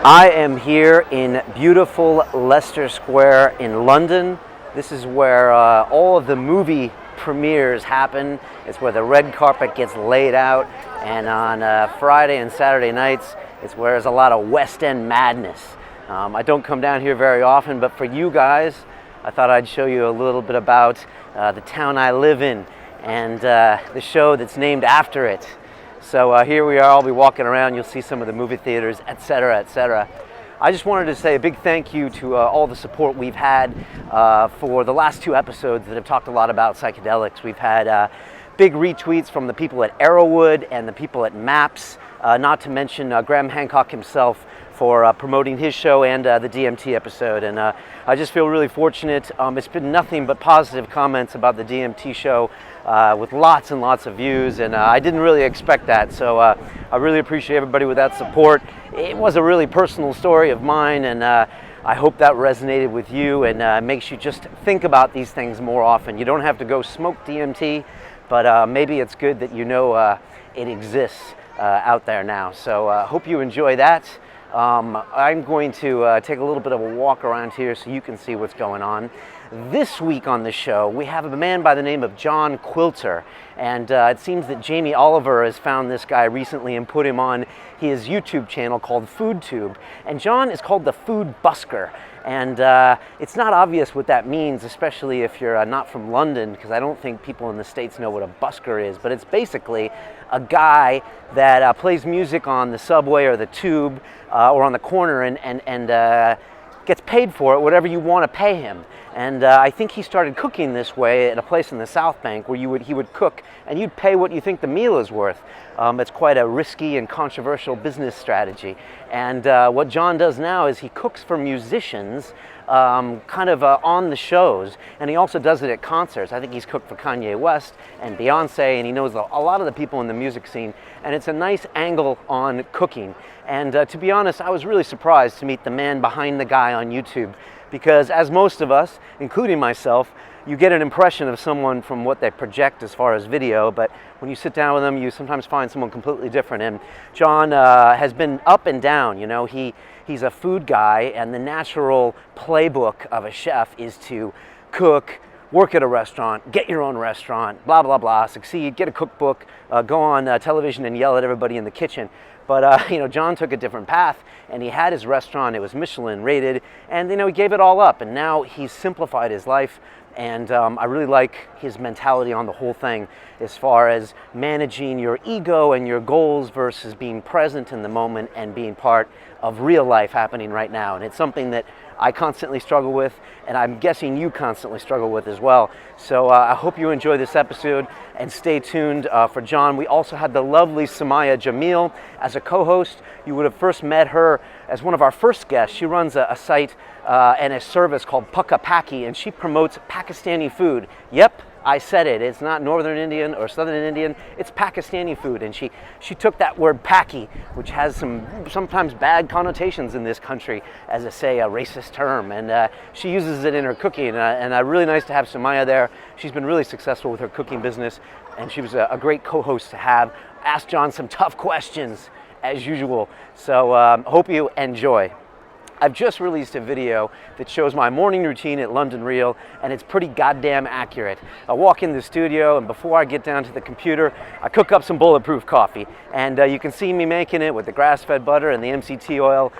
I am here in beautiful Leicester Square in London. This is where all of the movie premieres happen. It's where the red carpet gets laid out, and on Friday and Saturday nights, it's where there's a lot of West End madness. I don't come down here very often, but for you guys, I thought I'd show you a little bit about the town I live in and the show that's named after it. So here we are, I'll be walking around, you'll see some of the movie theaters, etc., etc. I just wanted to say a big thank you to all the support we've had for the last two episodes that have talked a lot about psychedelics. We've had big retweets from the people at Arrowwood and the people at MAPS, not to mention Graham Hancock himself for promoting his show and the DMT episode. And I just feel really fortunate. It's been nothing but positive comments about the DMT show with lots and lots of views, and I didn't really expect that. So I really appreciate everybody with that support. It was a really personal story of mine, and I hope that resonated with you and makes you just think about these things more often. You don't have to go smoke DMT, but maybe it's good that you know it exists out there now. So hope you enjoy that. I'm going to take a little bit of a walk around here so you can see what's going on. This week on the show, we have a man by the name of John Quilter, and it seems that Jamie Oliver has found this guy recently and put him on his YouTube channel called FoodTube. And John is called the Food Busker, and it's not obvious what that means, especially if you're not from London, because I don't think people in the States know what a busker is, but it's basically a guy that plays music on the subway or the tube or on the corner and gets paid for it, whatever you want to pay him. And I think he started cooking this way at a place in the South Bank where he would cook and you'd pay what you think the meal is worth. It's quite a risky and controversial business strategy. And what John does now is he cooks for musicians kind of on the shows, and he also does it at concerts. I think he's cooked for Kanye West and Beyonce, and he knows a lot of the people in the music scene, and it's a nice angle on cooking. And to be honest, I was really surprised to meet the man behind the guy on YouTube, because as most of us, including myself, you get an impression of someone from what they project as far as video, but when you sit down with them, you sometimes find someone completely different. And John has been up and down. You know, he's a food guy, and the natural playbook of a chef is to cook, work at a restaurant, get your own restaurant, blah, blah, blah, succeed, get a cookbook, go on television and yell at everybody in the kitchen. But, you know, John took a different path, and he had his restaurant. It was Michelin rated, and, you know, he gave it all up, and now he's simplified his life. And I really like his mentality on the whole thing as far as managing your ego and your goals versus being present in the moment and being part of real life happening right now. And it's something that I constantly struggle with, and I'm guessing you constantly struggle with as well. So I hope you enjoy this episode and stay tuned for John. We also had the lovely Samaya Jamil as a co-host. You would have first met her as one of our first guests. She runs a site and a service called Pukka Paki, and she promotes Pakistani food. Yep, I said it. It's not Northern Indian or Southern Indian. It's Pakistani food, and she took that word Paki, which has some sometimes bad connotations in this country, as a racist term, and she uses it in her cooking. And really nice to have Samaya there. She's been really successful with her cooking business, and she was a great co-host to have. Asked John some tough questions, as usual. So hope you enjoy. I've just released a video that shows my morning routine at London Real, and it's pretty goddamn accurate. I walk in the studio, and before I get down to the computer, I cook up some bulletproof coffee. And you can see me making it with the grass-fed butter and the MCT oil.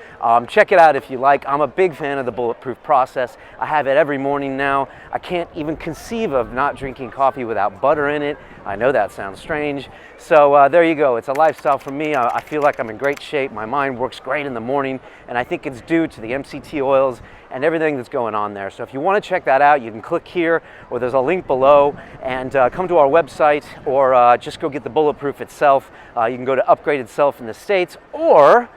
Check it out if you like. I'm a big fan of the bulletproof process. I have it every morning now. I can't even conceive of not drinking coffee without butter in it. I know that sounds strange. So there you go. It's a lifestyle for me. I feel like I'm in great shape. My mind works great in the morning, and I think it's due to the MCT oils and everything that's going on there. So if you want to check that out, you can click here, or there's a link below, and come to our website, or just go get the bulletproof itself. You can go to Upgrade itself in the States, or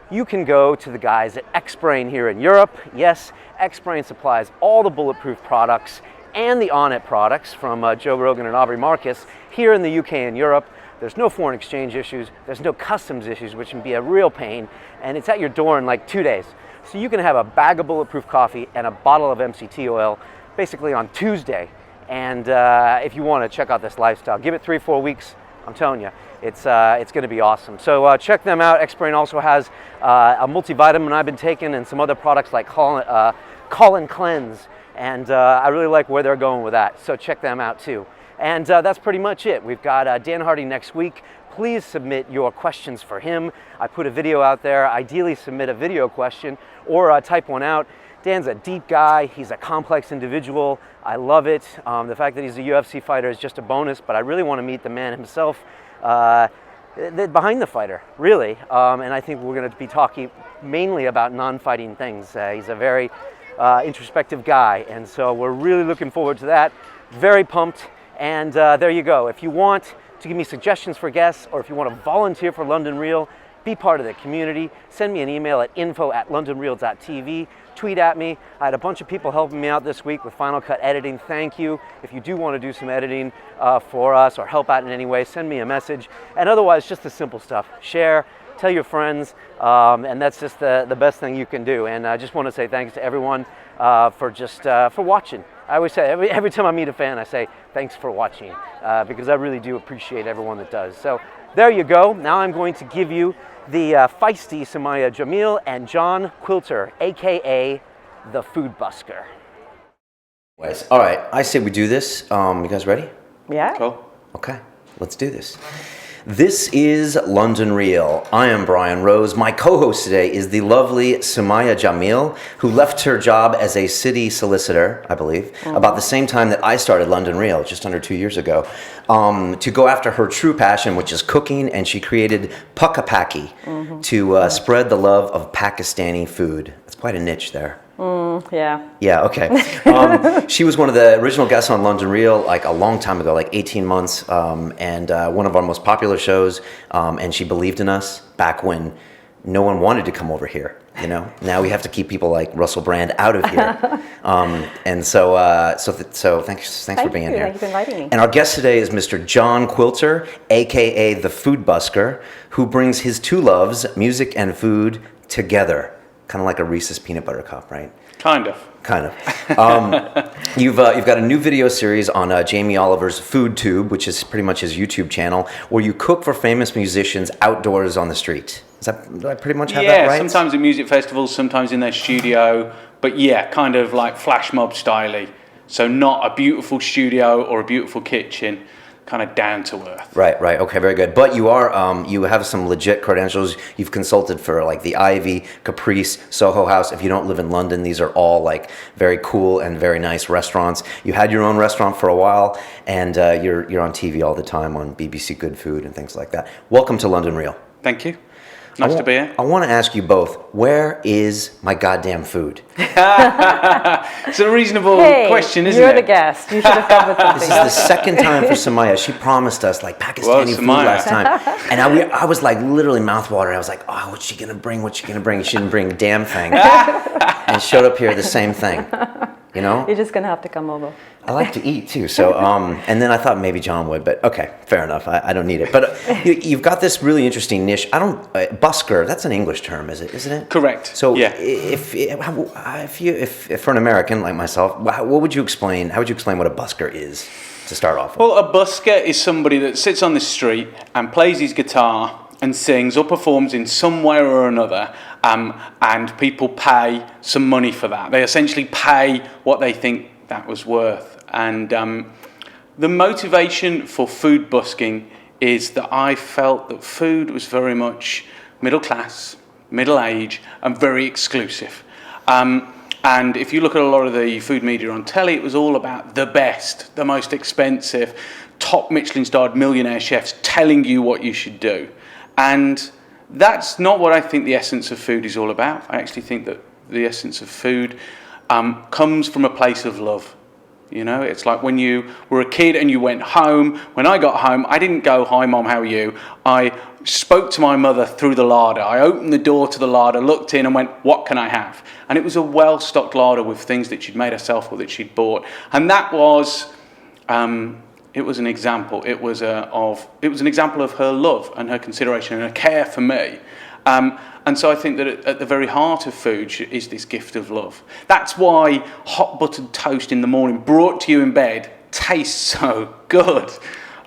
you can go to the guys at X-Brain here in Europe. Yes, X-Brain supplies all the bulletproof products and the On-It products from Joe Rogan and Aubrey Marcus here in the UK and Europe. There's no foreign exchange issues, there's no customs issues, which can be a real pain, and it's at your door in like 2 days. So you can have a bag of bulletproof coffee and a bottle of MCT oil basically on Tuesday. And if you want to check out this lifestyle, give it 3-4 weeks, I'm telling you, It's going to be awesome. So check them out. X-Brain also has a multivitamin I've been taking and some other products like Colin Cleanse. And I really like where they're going with that. So check them out too. And that's pretty much it. We've got Dan Hardy next week. Please submit your questions for him. I put a video out there. Ideally submit a video question or type one out. Dan's a deep guy. He's a complex individual. I love it. The fact that he's a UFC fighter is just a bonus, but I really want to meet the man himself. Behind the fighter, really. And I think we're going to be talking mainly about non-fighting things. He's a very introspective guy, and so we're really looking forward to that. Very pumped. And there you go. If you want to give me suggestions for guests, or if you want to volunteer for London Real, be part of the community, send me an email at info@londonreal.tv. Tweet at me. I had a bunch of people helping me out this week with Final Cut editing. Thank you. If you do want to do some editing for us or help out in any way, send me a message. And otherwise, just the simple stuff. Share, tell your friends, and that's just the best thing you can do. And I just want to say thanks to everyone for watching. I always say, every time I meet a fan, I say, thanks for watching, because I really do appreciate everyone that does. So there you go. Now I'm going to give you the feisty Samaya Jamil and John Quilter, AKA the Food Busker. All right, I say we do this. You guys ready? Yeah. Cool. Okay, let's do this. This is London Real. I am Brian Rose. My co-host today is the lovely Samaya Jamil, who left her job as a city solicitor, I believe, about the same time that I started London Real, just under 2 years ago, to go after her true passion, which is cooking, and she created Pukka Paki to spread the love of Pakistani food. It's quite a niche there. Yeah. Yeah, okay. She was one of the original guests on London Real like a long time ago, like 18 months, and one of our most popular shows, and she believed in us back when no one wanted to come over here, you know? Now we have to keep people like Russell Brand out of here. And so thanks for being here. Thank you for inviting me. And our guest today is Mr. John Quilter, a.k.a. the Food Busker, who brings his two loves, music and food, together. Kind of like a Reese's peanut butter cup, right? Kind of. You've got a new video series on Jamie Oliver's Food Tube, which is pretty much his YouTube channel, where you cook for famous musicians outdoors on the street. Do I pretty much have that right? Yeah, sometimes at music festivals, sometimes in their studio, but yeah, kind of like flash mob style-y. So not a beautiful studio or a beautiful kitchen, kind of down to earth. Right. Okay, very good. But you are, you have some legit credentials. You've consulted for like the Ivy, Caprice, Soho House. If you don't live in London, these are all like very cool and very nice restaurants. You had your own restaurant for a while, and you're on TV all the time on BBC Good Food and things like that. Welcome to London Real. Thank you. Nice to be here. I want to ask you both, where is my goddamn food? It's a reasonable question, isn't it? You're the guest. You should have come with something. This is the second time for Samaya. She promised us like Pakistani food last time. And I was like literally mouthwatering. I was like, oh, what's she going to bring? She didn't bring a damn thing. And showed up here the same thing. You know? You're just going to have to come over. I like to eat too, so and then I thought maybe John would, but okay, fair enough. I don't need it. But you've got this really interesting niche. Busker. That's an English term, isn't it? Correct. So yeah. if for an American like myself, what would you explain? How would you explain what a busker is to start off with? Well, a busker is somebody that sits on the street and plays his guitar and sings or performs in some way or another, and people pay some money for that. They essentially pay what they think that was worth. And the motivation for food busking is that I felt that food was very much middle class, middle age, and very exclusive. And if you look at a lot of the food media on telly, it was all about the best, the most expensive, top Michelin-starred millionaire chefs telling you what you should do. And that's not what I think the essence of food is all about. I actually think that the essence of food comes from a place of love. You know, it's like when you were a kid and you went home. When I got home, I didn't go, "Hi, Mom, how are you?" I spoke to my mother through the larder. I opened the door to the larder, looked in and went, "What can I have?" And it was a well-stocked larder with things that she'd made herself or that she'd bought. And that was, it was an example. It was an example of her love and her consideration and her care for me. And so I think that at the very heart of food is this gift of love. That's why hot buttered toast in the morning brought to you in bed tastes so good.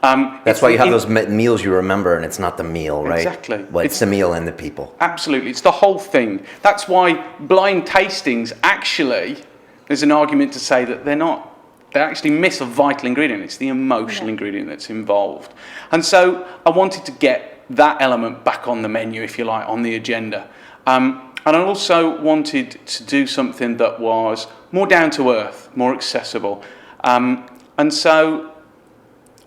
That's why you have those meals you remember, and it's not the meal, right? Exactly. Well, it's the meal and the people. Absolutely. It's the whole thing. That's why blind tastings, actually, there's an argument to say that they actually miss a vital ingredient. It's the emotional ingredient that's involved. And so I wanted to get that element back on the menu, if you like, on the agenda. And I also wanted to do something that was more down to earth, more accessible. And so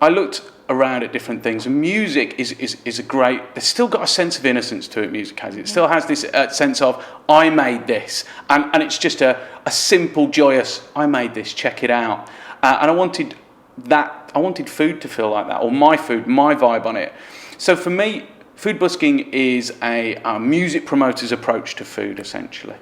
I looked around at different things, and music is a great, it's still got a sense of innocence to it, music has. It still has this sense of, I made this, and it's just a simple, joyous, I made this, check it out. And I wanted food to feel like that, or my food, my vibe on it. So for me, food busking is a music promoter's approach to food, essentially.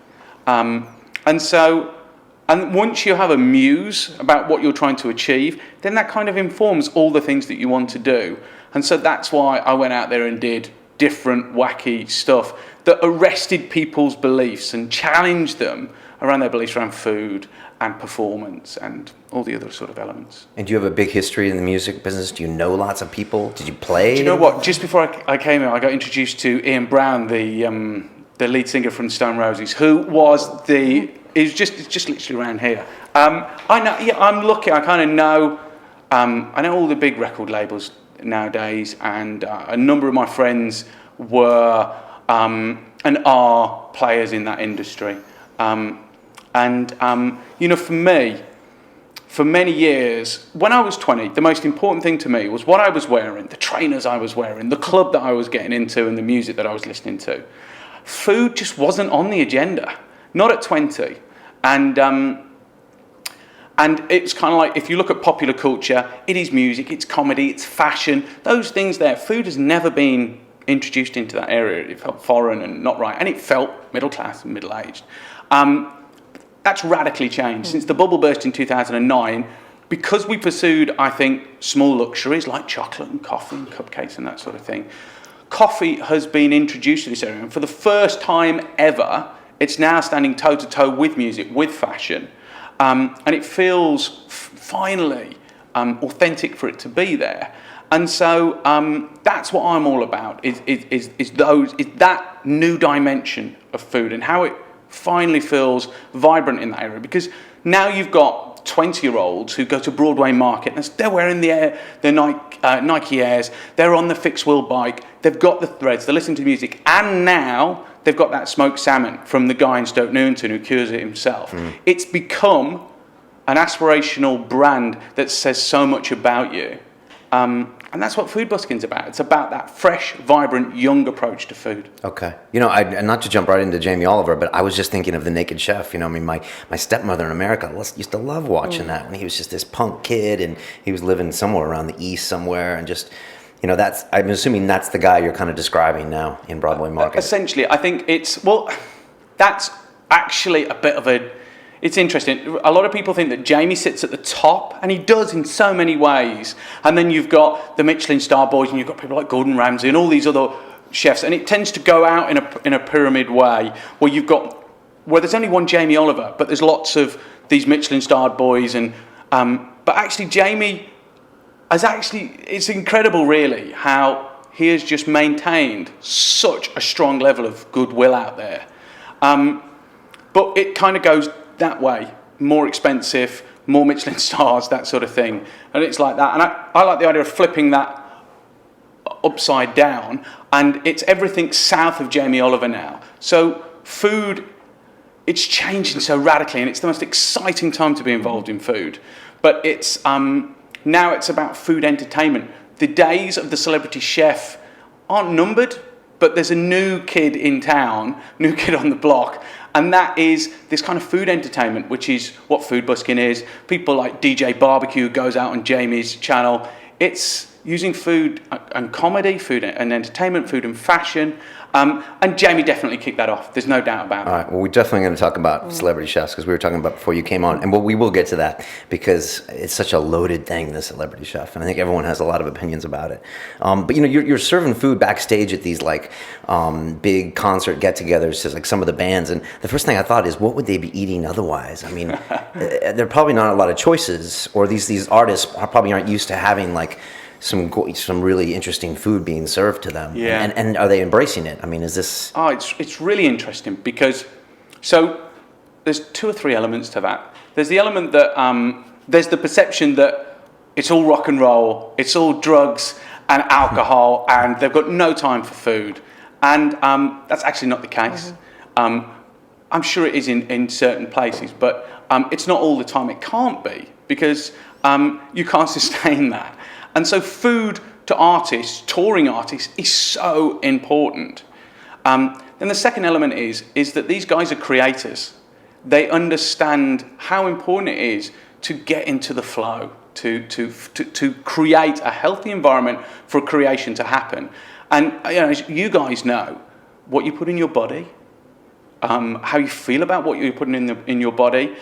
And once you have a muse about what you're trying to achieve, then that kind of informs all the things that you want to do. And so that's why I went out there and did different wacky stuff that arrested people's beliefs and challenged them around their beliefs around food and performance and all the other sort of elements. And do you have a big history in the music business? Do you know lots of people? Did you play? Do you know what? Just before I came here, I got introduced to Ian Brown, the lead singer from Stone Roses, who was it's just literally around here. I know. Yeah, I'm lucky. I kind of know. I know all the big record labels nowadays, and a number of my friends were and are players in that industry. For me, for many years, when I was 20, the most important thing to me was what I was wearing, the trainers I was wearing, the club that I was getting into, and the music that I was listening to. Food just wasn't on the agenda, not at 20. And it's kind of like, if you look at popular culture, it is music, it's comedy, it's fashion, those things there. Food has never been introduced into that area. It felt foreign and not right, and it felt middle class and middle-aged. That's radically changed. Since the bubble burst in 2009, because we pursued, I think, small luxuries like chocolate and coffee and cupcakes and that sort of thing, coffee has been introduced to this area. And for the first time ever, it's now standing toe-to-toe with music, with fashion. And it feels finally authentic for it to be there. And so that's what I'm all about, is that new dimension of food and how it finally feels vibrant in that area. Because now you've got 20-year-olds who go to Broadway Market and they're wearing their Nike Airs, they're on the fixed wheel bike, they've got the threads, they're listening to music, and now they've got that smoked salmon from the guy in Stoke Newington who cures it himself. It's become an aspirational brand that says so much about you. And that's what food busking's about. It's about that fresh, vibrant, young approach to food. Okay. And not to jump right into Jamie Oliver, but I was just thinking of The Naked Chef. My stepmother in America used to love watching that when he was just this punk kid, and he was living somewhere around the East somewhere, and just, I'm assuming that's the guy you're kind of describing now in Broadway Market. Essentially, I think that's actually a bit of it's interesting. A lot of people think that Jamie sits at the top, and he does in so many ways. And then you've got the Michelin star boys, and you've got people like Gordon Ramsay and all these other chefs. And it tends to go out in a pyramid way, where there's only one Jamie Oliver, but there's lots of these Michelin starred boys. And but actually, Jamie it's incredible, really, how he has just maintained such a strong level of goodwill out there. But it kind of goes that way, more expensive, more Michelin stars, that sort of thing. And it's like that. And I like the idea of flipping that upside down, and it's everything south of Jamie Oliver now. So food, it's changing so radically, and it's the most exciting time to be involved in food. But it's now it's about food entertainment. The days of the celebrity chef aren't numbered, but there's a new kid in town, new kid on the block, and that is this kind of food entertainment, which is what food busking is. People like DJ Barbecue goes out on Jamie's channel. It's using food and comedy, food and entertainment, food and fashion. And Jamie definitely kicked that off. There's no doubt about it. All right. Well, we're definitely going to talk about celebrity chefs, because we were talking about before you came on. And we will get to that, because it's such a loaded thing, the celebrity chef. And I think everyone has a lot of opinions about it. But you're serving food backstage at these big concert get-togethers to some of the bands. And the first thing I thought is, what would they be eating otherwise? I mean, there are probably not a lot of choices, or these artists probably aren't used to having some really interesting food being served to them. Yeah. And are they embracing it? I mean, is this? Oh, it's really interesting because so there's 2 or 3 elements to that. There's the element that there's the perception that it's all rock and roll, it's all drugs and alcohol, and they've got no time for food, and that's actually not the case. I'm sure it is in certain places, but it's not all the time. It can't be, because you can't sustain that. And so food to artists, touring artists, is so important. Then the second element is that these guys are creators. They understand how important it is to get into the flow, to create a healthy environment for creation to happen. And as you guys know, what you put in your body, how you feel about what you're putting in your body,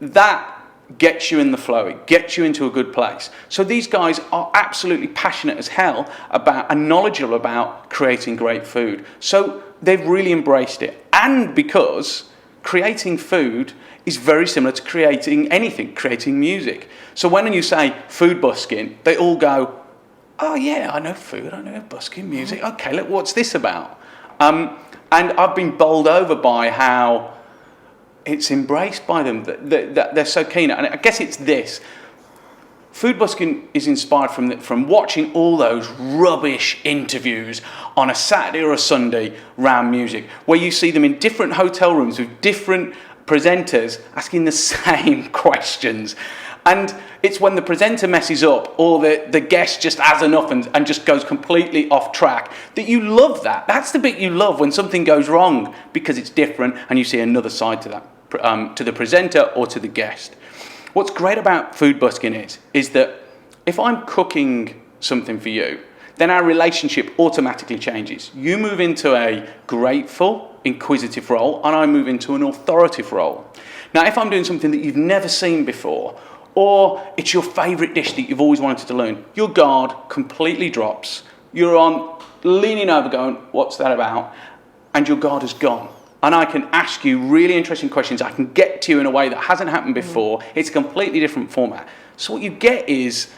that gets you in the flow. It gets you into a good place. So these guys are absolutely passionate as hell about and knowledgeable about creating great food. So they've really embraced it. And because creating food is very similar to creating anything, creating music. So when you say food busking, they all go, oh yeah, I know food, I know busking, music. Okay, look, what's this about? And I've been bowled over by how it's embraced by them, that they're so keen. And I guess it's this. Food busking is inspired from watching all those rubbish interviews on a Saturday or a Sunday around music, where you see them in different hotel rooms with different presenters asking the same questions. And it's when the presenter messes up or the guest just has enough and just goes completely off track that you love that. That's the bit you love, when something goes wrong, because it's different and you see another side to that. To the presenter or to the guest. What's great about food busking is that if I'm cooking something for you, then our relationship automatically changes. You move into a grateful, inquisitive role, and I move into an authoritative role. Now, if I'm doing something that you've never seen before, or it's your favourite dish that you've always wanted to learn, your guard completely drops. You're on leaning over going, what's that about? And your guard has gone. And I can ask you really interesting questions. I can get to you in a way that hasn't happened before. It's a completely different format. So what you get is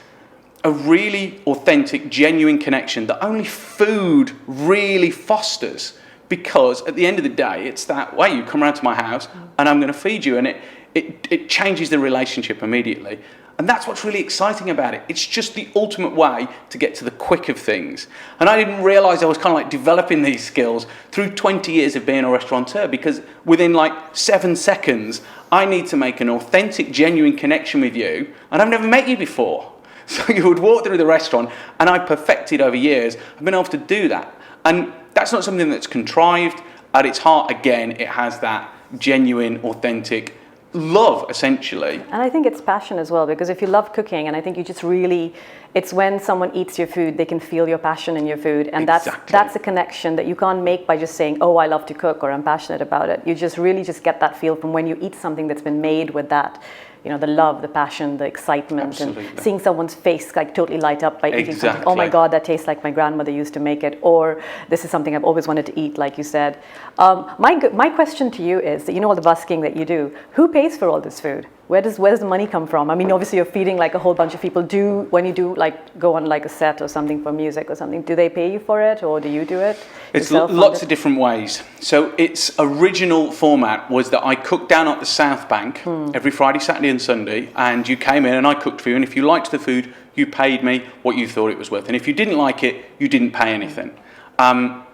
a really authentic, genuine connection that only food really fosters. Because at the end of the day, it's that way. You come around to my house and I'm going to feed you, and it changes the relationship immediately. And that's what's really exciting about it. It's just the ultimate way to get to the quick of things. And I didn't realise I was kind of like developing these skills through 20 years of being a restaurateur, because within like 7 seconds, I need to make an authentic, genuine connection with you, and I've never met you before. So you would walk through the restaurant, and I perfected over years. I've been able to do that. And that's not something that's contrived. At its heart, again, it has that genuine, authentic love, essentially. And I think it's passion as well, because if you love cooking, and I think you just really, it's when someone eats your food, they can feel your passion in your food, and Exactly. that's a connection that you can't make by just saying, oh, I love to cook, or I'm passionate about it. You just really just get that feel from when you eat something that's been made with that, the love, the passion, the excitement, Absolutely. and seeing someone's face like totally light up by eating something. Oh my Exactly. God, that tastes like my grandmother used to make it, or this is something I've always wanted to eat, like you said. My question to you is that all the busking that you do, who pays for all this food? Where does the money come from? I mean, obviously you're feeding like a whole bunch of people. When you do like go on like a set or something for music or something, do they pay you for it, or do you do it? It's yourself, lots of different ways. So its original format was that I cooked down at the South Bank every Friday, Saturday and Sunday, and you came in and I cooked for you, and if you liked the food, you paid me what you thought it was worth. And if you didn't like it, you didn't pay anything. Now,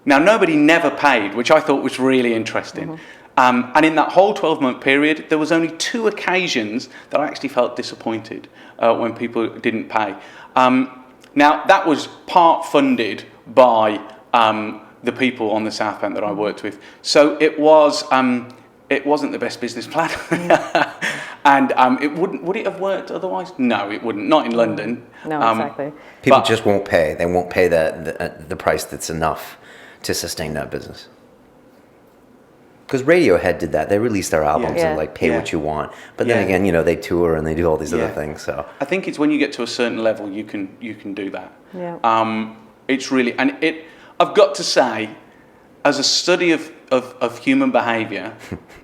nobody never paid, which I thought was really interesting. And in that whole 12-month period, there was only 2 occasions that I actually felt disappointed when people didn't pay. Now, that was part funded by the people on the South Bank that I worked with. So it wasn't the best business plan. And would it have worked otherwise? No, it wouldn't. Not in London. No, exactly. People just won't pay. They won't pay the price that's enough to sustain that business. Because Radiohead did that. They released their albums Yeah. and like pay Yeah. what you want. But then Yeah. again, they tour and they do all these other Yeah. things. So I think it's when you get to a certain level, you can do that. Yeah. It's really, and I've got to say, as a study of human behaviour,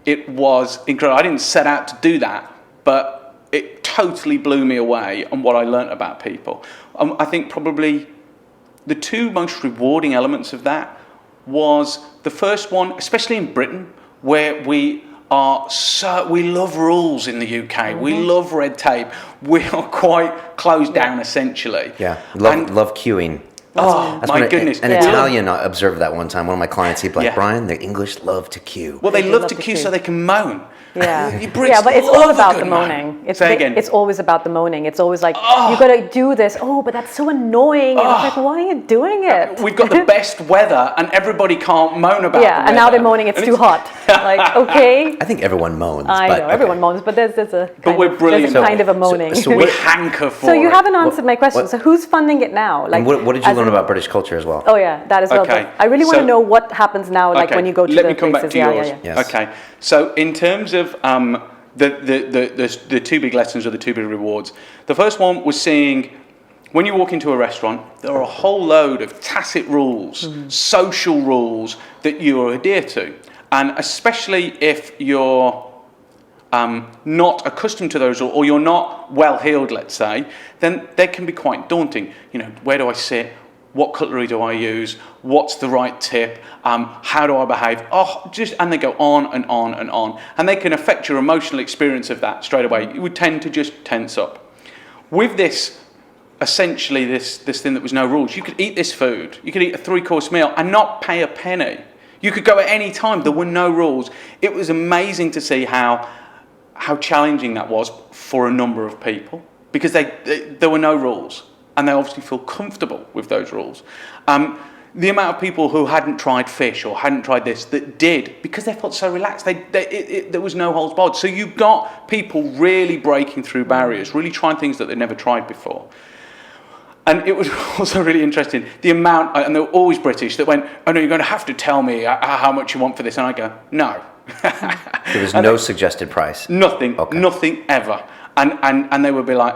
it was incredible. I didn't set out to do that, but it totally blew me away and what I learnt about people. I think probably the two most rewarding elements of that was the first one, especially in Britain, where we love rules in the UK. We love red tape. We are quite closed down, essentially. Yeah, love queuing. Oh, my goodness. An Italian observed that one time. One of my clients, he'd be like, Yeah. Brian, the English love to queue. Well, they love to queue so they can moan. Yeah, Brits yeah, but it's love all a about good the moan. moaning. Say again. It's always about the moaning. It's always like, you got to do this. Oh, but that's so annoying. And it's like, why are you doing it? We've got the best weather and everybody can't moan about Yeah, the and now weather. they're moaning it's too hot. Like, okay. I think everyone moans. I but, know, everyone moans, but there's a brilliant. kind of a moaning. So We hanker for So you it. haven't answered my question. So who's funding it now? Like, And what did you as learn in- about British culture as well? Oh yeah, that as well. Okay, But I really want to so- know what happens now, like when you go to Let the me come places. back to Yeah, yours. yeah, yeah. Yes. Okay, so in terms of the two big lessons or the two big rewards, the first one was seeing when you walk into a restaurant, there are a whole load of tacit rules, social rules that you adhere to, and especially if you're not accustomed to those or you're not well-heeled, let's say, then they can be quite daunting. You know, where do I sit? What cutlery do I use? What's the right tip? How do I behave? And they go on and on and on. And they can affect your emotional experience of that straight away. You would tend to just tense up. With this, essentially this thing that was no rules, you could eat this food. You could eat a 3-course meal and not pay a penny. You could go at any time. There were no rules. It was amazing to see how challenging that was for a number of people because there were no rules. And they obviously feel comfortable with those rules. The amount of people who hadn't tried fish or hadn't tried this that did because they felt so relaxed. There was no holds barred. So you've got people really breaking through barriers, really trying things that they'd never tried before. And it was also really interesting, the amount, and they were always British, that went, oh no, you're going to have to tell me how much you want for this. And I go, no. There was no suggested price. Nothing, Okay. nothing ever. And they would be like,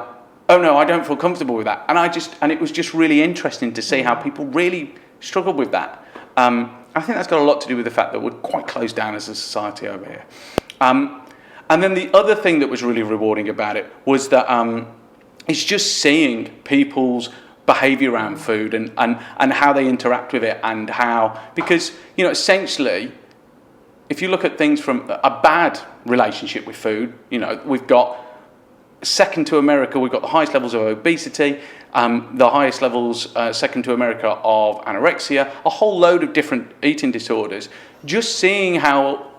oh no, I don't feel comfortable with that. And it was just really interesting to see how people really struggled with that. I think that's got a lot to do with the fact that we're quite closed down as a society over here. And then the other thing that was really rewarding about it was that it's just seeing people's behaviour around food and how they interact with it and how, because, you know, essentially, if you look at things from a bad relationship with food, you know, we've got second to America, we've got the highest levels of obesity, the highest levels, second to America, of anorexia, a whole load of different eating disorders. Just seeing how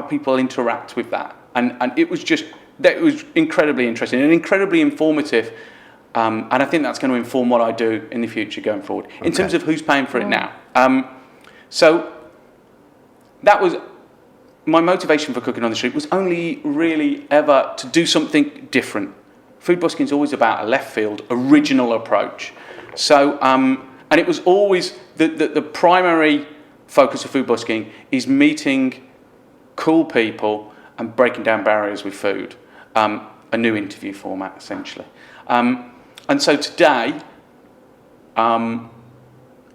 people interact with that, and it was incredibly interesting and incredibly informative, and I think that's going to inform what I do in the future going forward. In terms of who's paying for it now, so that was. My motivation for cooking on the street was only really ever to do something different. Food busking is always about a left field, original approach. So, and it was always the primary focus of food busking is meeting cool people and breaking down barriers with food. A new interview format, essentially. And so today,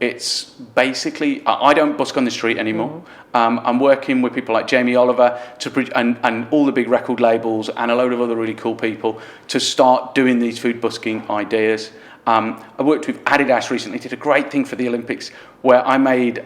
it's basically, I don't busk on the street anymore. I'm working with people like Jamie Oliver and all the big record labels and a load of other really cool people to start doing these food busking ideas. I worked with Adidas recently, did a great thing for the Olympics where I made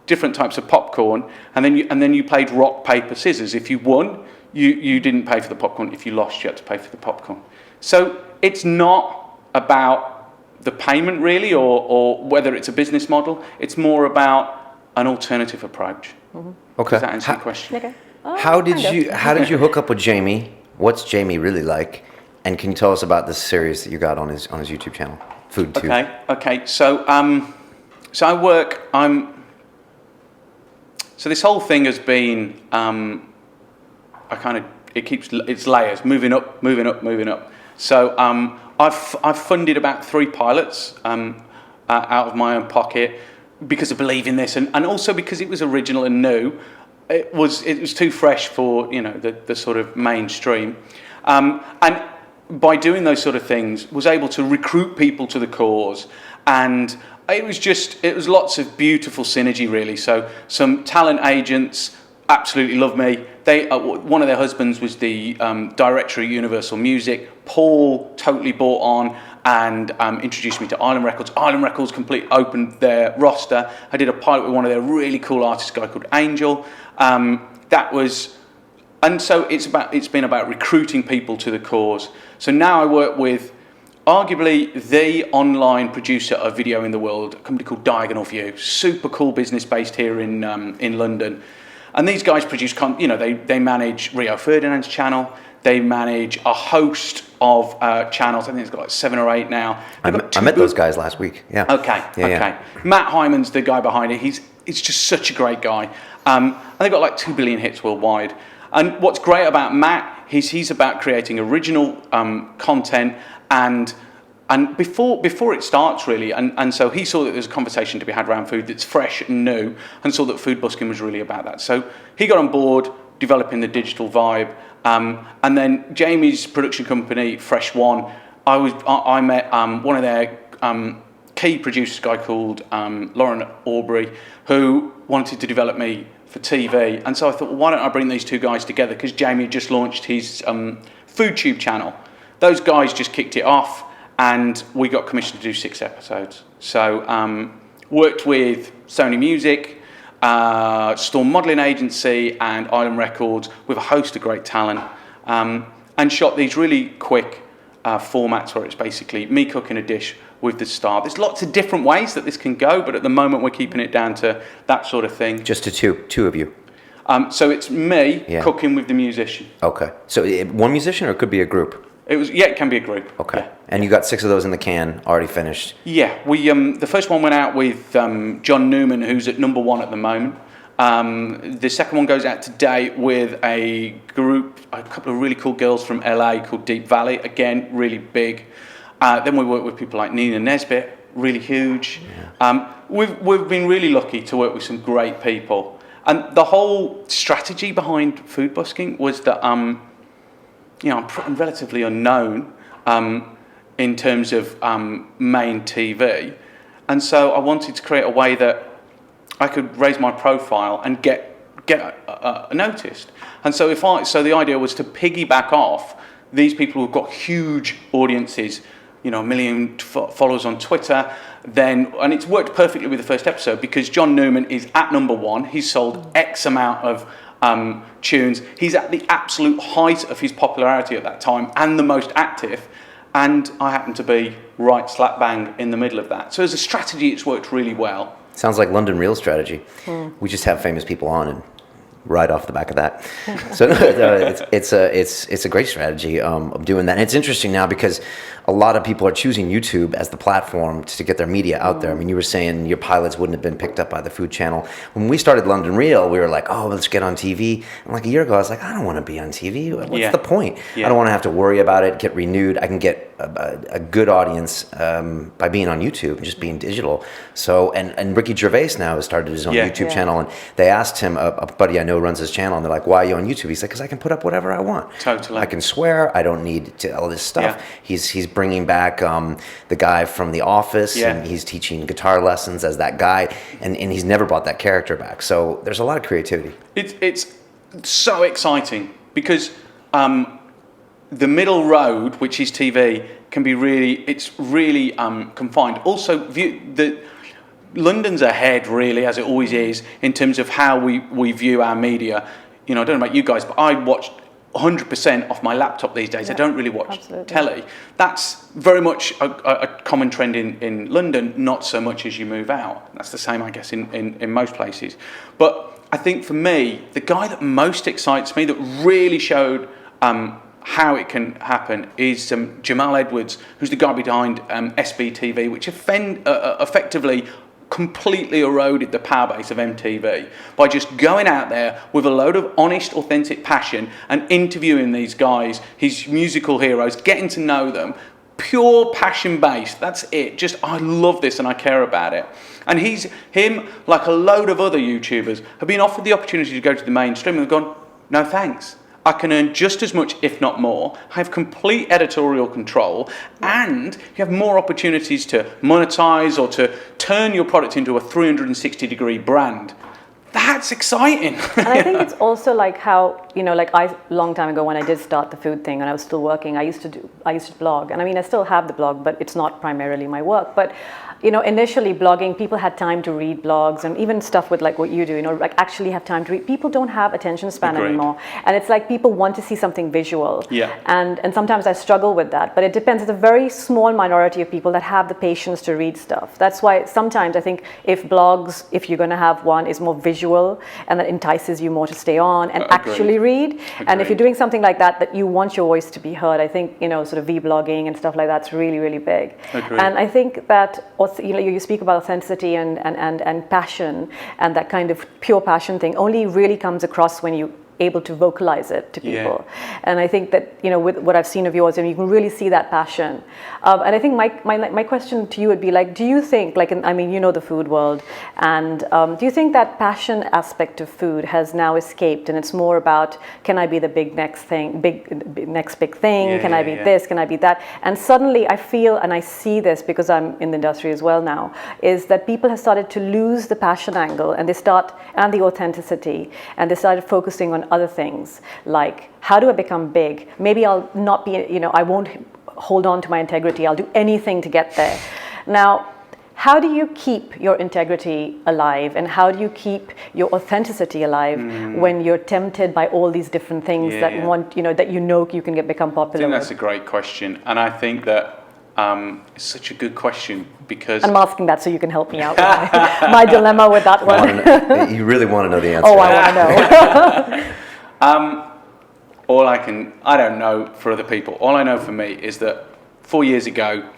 different types of popcorn and then you played rock, paper, scissors. If you won, you didn't pay for the popcorn. If you lost, you had to pay for the popcorn. So it's not about the payment really or whether it's a business model. It's more about an alternative approach. Okay. Does that answer your question? Okay. How did you hook up with Jamie? What's Jamie really like? And can you tell us about this series that you got on his YouTube channel, Food Tube? Okay. So so this whole thing has been it's layers, moving up. So I've funded about 3 pilots out of my own pocket because I believe in this, and also because it was original and new. It was too fresh for the sort of mainstream, and by doing those sort of things, was able to recruit people to the cause, and it was lots of beautiful synergy really. So some talent agents absolutely love me. one of their husbands was the director of Universal Music. Paul totally bought on and introduced me to Island Records. Island Records completely opened their roster. I did a pilot with one of their really cool artists, a guy called Angel. And so it's been about recruiting people to the cause. So now I work with arguably the online producer of video in the world, a company called Diagonal View. Super cool business based here in London. And these guys produce, they manage Rio Ferdinand's channel. They manage a host of channels. I think it's got like 7 or 8 now. I met those guys last week. Yeah. Okay. Yeah. Matt Hyman's the guy behind it. It's just such a great guy. And they've got like 2 billion hits worldwide. And what's great about Matt is he's about creating original content and before it starts really, and so he saw that there's a conversation to be had around food that's fresh and new, and saw that food busking was really about that. So he got on board developing the digital vibe, and then Jamie's production company, Fresh One, I met one of their key producers, a guy called Lauren Aubrey, who wanted to develop me for TV, and so I thought, well, why don't I bring these 2 guys together, because Jamie had just launched his FoodTube channel. Those guys just kicked it off, and we got commissioned to do 6 episodes. So worked with Sony Music, Storm Modelling Agency and Island Records with a host of great talent, and shot these really quick formats where it's basically me cooking a dish with the star. There's lots of different ways that this can go, but at the moment we're keeping it down to that sort of thing. Just to two of you? So it's me cooking with the musician. Okay. So one musician, or it could be a group? It can be a group. Okay. Yeah. And you got 6 of those in the can, already finished? Yeah, we the first one went out with John Newman, who's at number 1 at the moment. The second one goes out today with a couple of really cool girls from LA called Deep Valley. Again, really big. Then we work with people like Nina Nesbitt, really huge. Yeah. We've been really lucky to work with some great people. And the whole strategy behind food busking was that I'm relatively unknown in terms of main TV, and so I wanted to create a way that I could raise my profile and get noticed. And so the idea was to piggyback off these people who've got huge audiences, 1 million followers on Twitter. And it's worked perfectly with the first episode because John Newman is at number 1. He's sold X amount of tunes. He's at the absolute height of his popularity at that time and the most active, and I happen to be right slap bang in the middle of that. So as a strategy, it's worked really well. Sounds like London Real strategy. We just have famous people on and right off the back of that. So it's a great strategy of doing that. And it's interesting now because a lot of people are choosing YouTube as the platform to get their media out there. I mean, you were saying your pilots wouldn't have been picked up by the Food Channel. When we started London Real, we were like, oh, let's get on TV. And like a year ago, I was like, I don't want to be on TV. What's the point? Yeah. I don't want to have to worry about it, get renewed. I can get a good audience by being on YouTube and just being digital. So, and Ricky Gervais now has started his own YouTube channel. And they asked him, a buddy I know runs his channel, and they're like, why are you on YouTube? He's like, because I can put up whatever I want. Totally. I can swear. I don't need all this stuff. Yeah. He's bringing back the guy from The Office, and he's teaching guitar lessons as that guy, and he's never brought that character back. So there's a lot of creativity. It's so exciting because the middle road, which is TV, can be really confined. Also, London's ahead, really, as it always is, in terms of how we view our media. I don't know about you guys, but I watch 100% off my laptop these days. I don't really watch telly. That's very much a common trend in London, not so much as you move out. That's the same, I guess, in most places. But I think for me, the guy that most excites me, that really showed how it can happen, is Jamal Edwards, who's the guy behind SBTV, which effectively completely eroded the power base of MTV by just going out there with a load of honest, authentic passion and interviewing these guys, his musical heroes, getting to know them. Pure passion based, that's it. Just, I love this and I care about it. And him, like a load of other YouTubers, have been offered the opportunity to go to the mainstream and have gone, no thanks. I can earn just as much, if not more. I have complete editorial control, and you have more opportunities to monetize or to turn your product into a 360-degree brand. that's exciting. And I think it's also like how, like long time ago when I did start the food thing and I was still working, I used to blog. And I mean, I still have the blog, but it's not primarily my work. But initially blogging, people had time to read blogs, and even stuff with like what you do, like actually have time to read. People don't have attention span Agreed. anymore. And it's like people want to see something visual. Yeah. And sometimes I struggle with that, but it depends. It's a very small minority of people that have the patience to read stuff. That's why sometimes I think if blogs, if you're going to have one, is more visual and that entices you more to stay on and actually read. And if you're doing something like that you want your voice to be heard, I think, sort of vlogging and stuff like that's really, really big. Agreed. And I think that you speak about authenticity and passion, and that kind of pure passion thing only really comes across when you able to vocalize it to people. Yeah. And I think that with what I've seen of yours, and you can really see that passion. And I think my question to you would be like, do you think, like, the food world, and do you think that passion aspect of food has now escaped, and it's more about, can I be the next big thing? Yeah, can I be this? Can I be that? And suddenly I feel, and I see this because I'm in the industry as well now, is that people have started to lose the passion angle, and and the authenticity, and they started focusing on other things, like, how do I become big? Maybe I'll not be, I won't hold on to my integrity. I'll do anything to get there. Now, how do you keep your integrity alive, and how do you keep your authenticity alive when you're tempted by all these different things that you can become popular? I think that's a great question, and I think that it's such a good question because I'm asking that so you can help me out with my dilemma with that one. You really want to know the answer. Oh, I want to know. I don't know for other people. All I know for me is that 4 years ago,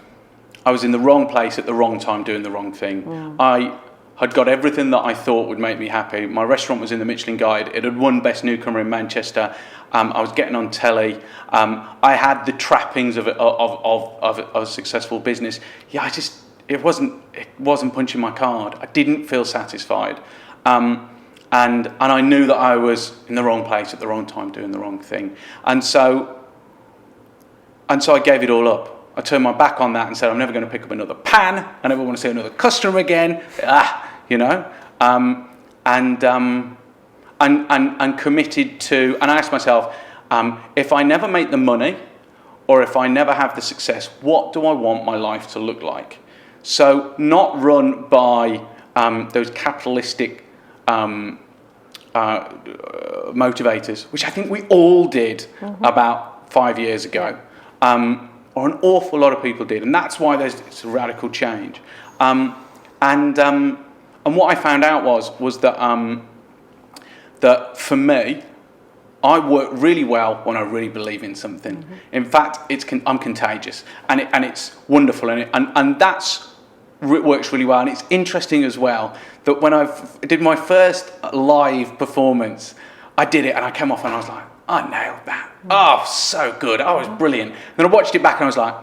I was in the wrong place at the wrong time doing the wrong thing. I had got everything that I thought would make me happy. My restaurant was in the Michelin Guide. It had won Best Newcomer in Manchester. I was getting on telly. I had the trappings of a successful business. Yeah, it wasn't punching my card. I didn't feel satisfied. And I knew that I was in the wrong place at the wrong time doing the wrong thing. And so I gave it all up. I turned my back on that and said, I'm never going to pick up another pan. I never want to see another customer again. And committed to, and I asked myself, if I never make the money, or if I never have the success, what do I want my life to look like? So not run by those capitalistic motivators, which I think we all did about 5 years ago. Or an awful lot of people did, and that's why it's a radical change. And what I found out was that that for me, I work really well when I really believe in something. In fact, I'm contagious, and it's wonderful, and that's works really well. And it's interesting as well that when I did my first live performance, I did it, and I came off, and I was like, I nailed that. Oh, so good. I was brilliant. Then I watched it back and I was like,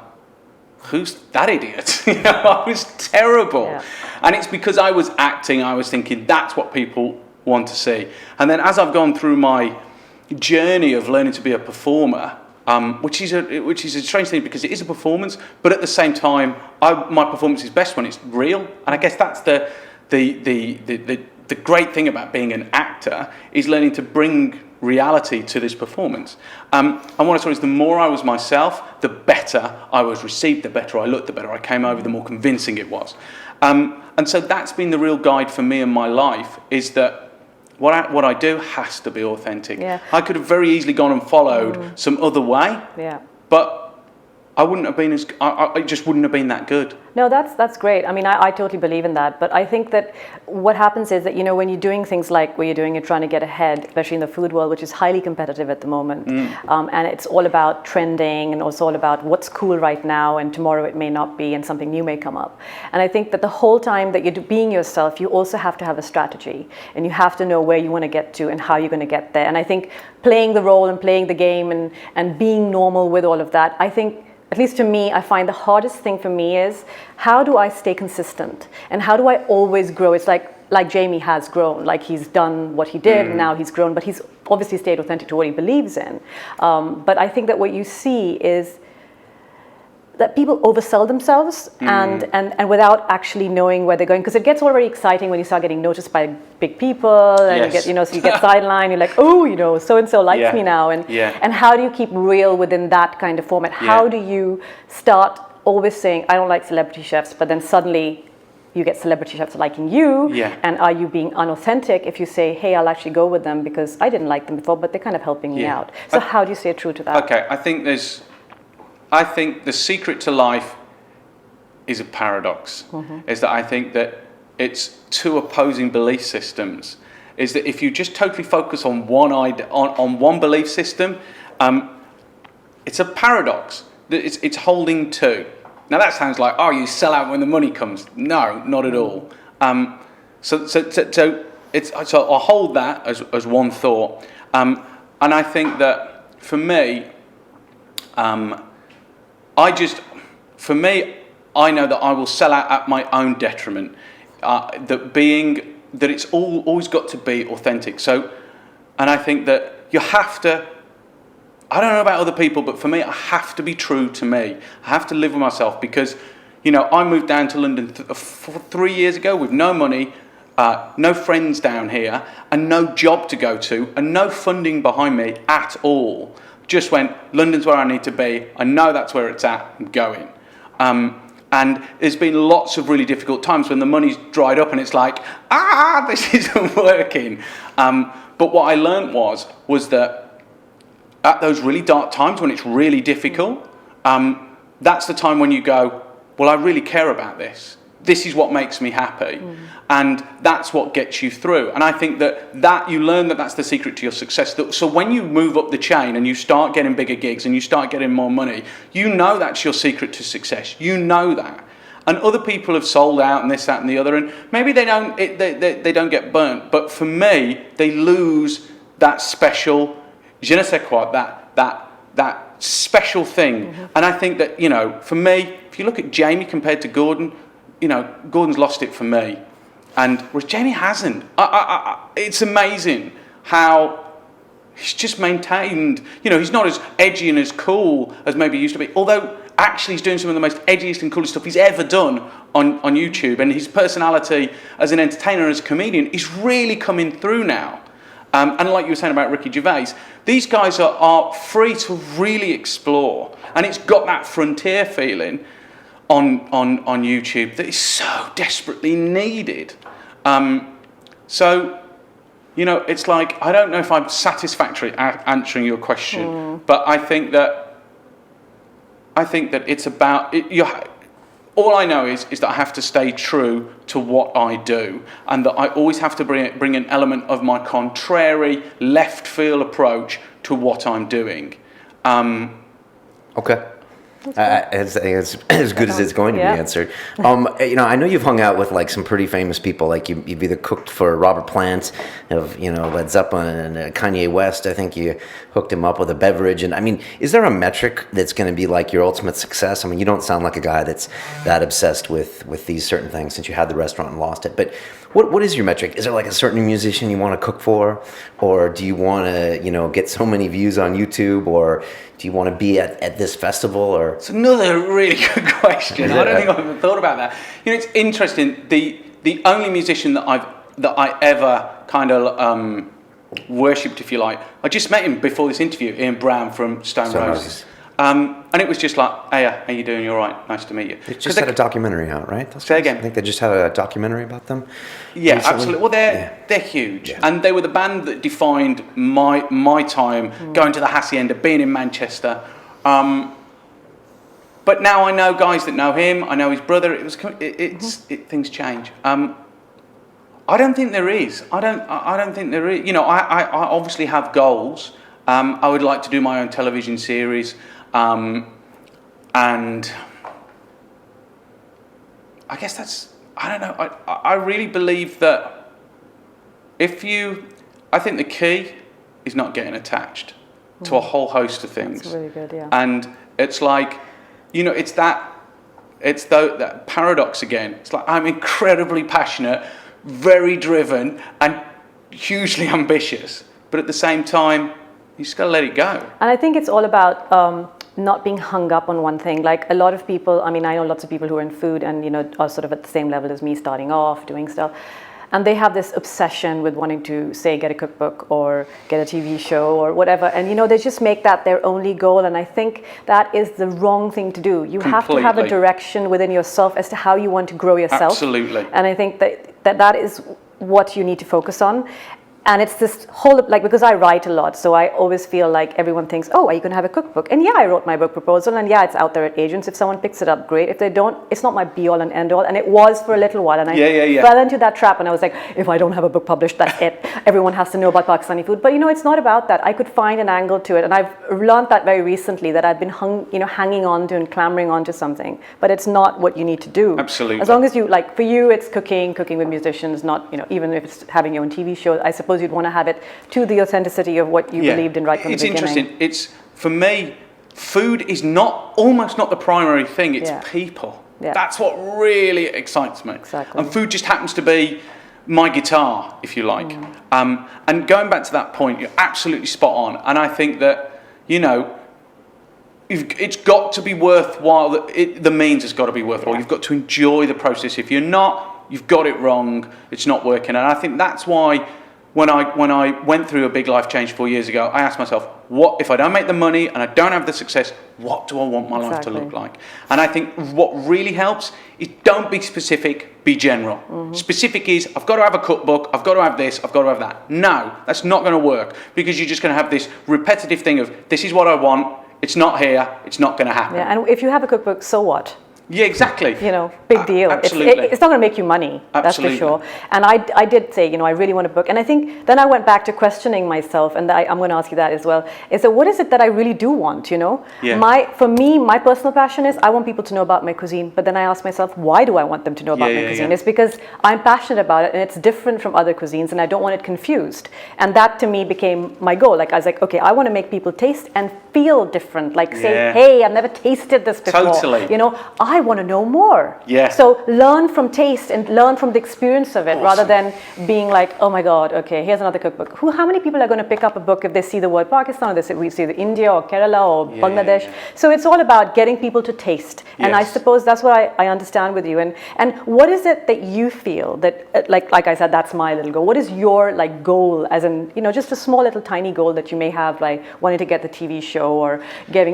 who's that idiot? I was terrible. Yeah. And it's because I was acting, I was thinking that's what people want to see. And then as I've gone through my journey of learning to be a performer, which is a strange thing because it is a performance, but at the same time, my performance is best when it's real. And I guess that's the great thing about being an actor, is learning to bring reality to this performance. And what I saw is the more I was myself, the better I was received, the better I looked, the better I came over, the more convincing it was. And so that's been the real guide for me in my life, is that what I do has to be authentic. Yeah. I could have very easily gone and followed some other way, but I wouldn't have been it just wouldn't have been that good. No, that's great. I mean, I totally believe in that. But I think that what happens is that, when you're doing things like what you're doing, you're trying to get ahead, especially in the food world, which is highly competitive at the moment. And it's all about trending, and also all about what's cool right now, and tomorrow it may not be, and something new may come up. And I think that the whole time that you're being yourself, you also have to have a strategy, and you have to know where you want to get to and how you're going to get there. And I think playing the role and playing the game and being normal with all of that, I think, at least to me, I find the hardest thing for me is, how do I stay consistent? And how do I always grow? It's like Jamie has grown, like he's done what he did, and now he's grown, but he's obviously stayed authentic to what he believes in. But I think that what you see is, that people oversell themselves and without actually knowing where they're going, because it gets all very exciting when you start getting noticed by big people and Yes. you get, you know, so you get sidelined, you're like, oh, you know, so and so likes me now, and how do you keep real within that kind of format? How do you start always saying, I don't like celebrity chefs, but then suddenly you get celebrity chefs liking you, and are you being unauthentic if you say, hey, I'll actually go with them because I didn't like them before, but they're kind of helping me out. So how do you stay true to that? Okay, I think the secret to life is a paradox. Is that I think that it's two opposing belief systems. Is that if you just totally focus on on one belief system, it's a paradox. It's holding two. Now that sounds like, oh, you sell out when the money comes. No, not at all. So I'll hold that as one thought. And I think that for me, I know that I will sell out at my own detriment. That it's always got to be authentic. So, and I think that you have to. I don't know about other people, but for me, I have to be true to me. I have to live with myself because, you know, I moved down to London 3 years ago with no money, no friends down here, and no job to go to, and no funding behind me at all. Just went, London's where I need to be. I know that's where it's at. I'm going. And there's been lots of really difficult times when the money's dried up and it's like, this isn't working. But what I learned was that at those really dark times when it's really difficult, that's the time when you go, well, I really care about this. This is what makes me happy. And that's what gets you through. And I think that you learn that that's the secret to your success. So when you move up the chain and you start getting bigger gigs and you start getting more money, you know that's your secret to success. You know that. And other people have sold out and this, that, and the other, and maybe they don't get burnt. But for me, they lose that special je ne sais quoi, that special thing. And I think that, you know, for me, if you look at Jamie compared to Gordon, you know, Gordon's lost it for me, and whereas Jamie hasn't. It's amazing how he's just maintained. You know, he's not as edgy and as cool as maybe he used to be. Although actually, he's doing some of the most edgiest and coolest stuff he's ever done on YouTube, and his personality as an entertainer and as a comedian is really coming through now. And like you were saying about Ricky Gervais, these guys are free to really explore, and it's got that frontier feeling on YouTube that is so desperately needed. So, you know, it's like, I don't know if I'm satisfactory answering your question, but I think that it's about all I know is that I have to stay true to what I do, and that I always have to bring an element of my contrary left field approach to what I'm doing. Okay. As good as it's going to be answered. You know, I know you've hung out with like some pretty famous people. Like you've either cooked for Robert Plant of, you know, Led Zeppelin, and Kanye West. I think you hooked him up with a beverage. And I mean, is there a metric that's going to be like your ultimate success? I mean, you don't sound like a guy that's that obsessed with these certain things since you had the restaurant and lost it. But what is your metric? Is there like a certain musician you want to cook for, or do you want to, you know, get so many views on YouTube, or do you want to be at this festival? Or it's another really good question. I don't think I've ever thought about that. You know, it's interesting. The only musician that I ever kind of worshipped, if you like, I just met him before this interview, Ian Brown from Stone Roses. And it was just like, hey, how you doing? You all right? Nice to meet you. They just had a documentary out, right? Say again. I think they just had a documentary about them. Yeah, recently. Absolutely. Well, they're huge, and they were the band that defined my time going to the Hacienda, being in Manchester. But now I know guys that know him. I know his brother. Things change. I don't think there is. I don't think there is. You know, I obviously have goals. I would like to do my own television series. And I guess that's, I don't know, I really believe that I think the key is not getting attached to a whole host of things. That's really good, yeah. And it's like, you know, it's that paradox again. It's like, I'm incredibly passionate, very driven, and hugely ambitious. But at the same time, you just got to let it go. And I think it's all about not being hung up on one thing. Like a lot of people, I mean, I know lots of people who are in food and, are sort of at the same level as me, starting off, doing stuff. And they have this obsession with wanting to, say, get a cookbook or get a TV show or whatever. And, they just make that their only goal. And I think that is the wrong thing to do. You have to have a direction within yourself as to how you want to grow yourself. Absolutely. And I think that is what you need to focus on. And it's this whole, because I write a lot, so I always feel like everyone thinks, oh, are you going to have a cookbook? And yeah, I wrote my book proposal, and yeah, it's out there at agents. If someone picks it up, great. If they don't, it's not my be-all and end-all. And it was for a little while, and I fell into that trap, and I was like, if I don't have a book published, that's it. Everyone has to know about Pakistani food. But, it's not about that. I could find an angle to it, and I've learned that very recently, that I've been hanging on to and clamoring on to something. But it's not what you need to do. Absolutely. As long as you, for you, it's cooking with musicians, not, even if it's having your own TV show, I suppose you'd want to have it to the authenticity of what you believed in right from the beginning. It's interesting. It's, for me, food is almost not the primary thing, it's people. Yeah. That's what really excites me. Exactly. And food just happens to be my guitar, if you like. And going back to that point, you're absolutely spot on. And I think that, it's got to be worthwhile. The means has got to be worthwhile. You've got to enjoy the process. If you're not, you've got it wrong. It's not working. And I think that's why when I went through a big life change 4 years ago, I asked myself, what if I don't make the money and I don't have the success, what do I want my life to look like? And I think what really helps is don't be specific, be general. Specific is, I've got to have a cookbook, I've got to have this, I've got to have that. No, that's not going to work, because you're just going to have this repetitive thing of, this is what I want, it's not here, it's not going to happen. Yeah, and if you have a cookbook, so what? Yeah, exactly. Big deal. Absolutely. It's not going to make you money, Absolutely. that's for sure. And I did say, I really want a book. And I think then I went back to questioning myself, and I'm going to ask you that as well, is that what is it that I really do want, Yeah. For me, my personal passion is I want people to know about my cuisine, but then I ask myself, why do I want them to know about my cuisine? It's because I'm passionate about it, and it's different from other cuisines, and I don't want it confused. And that, to me, became my goal. I was like, okay, I want to make people taste and feel different. Say, hey, I've never tasted this before. Totally. I want to know more. Yeah. So learn from taste and learn from the experience of it, rather than being like, oh my God, okay, here's another cookbook. How many people are going to pick up a book if they see the word Pakistan, or we see the India or Kerala or Bangladesh? So it's all about getting people to taste. And I suppose that's what I understand with you. And what is it that you feel that, like I said, that's my little goal. What is your goal, as in, just a small little tiny goal that you may have, wanting to get the TV show or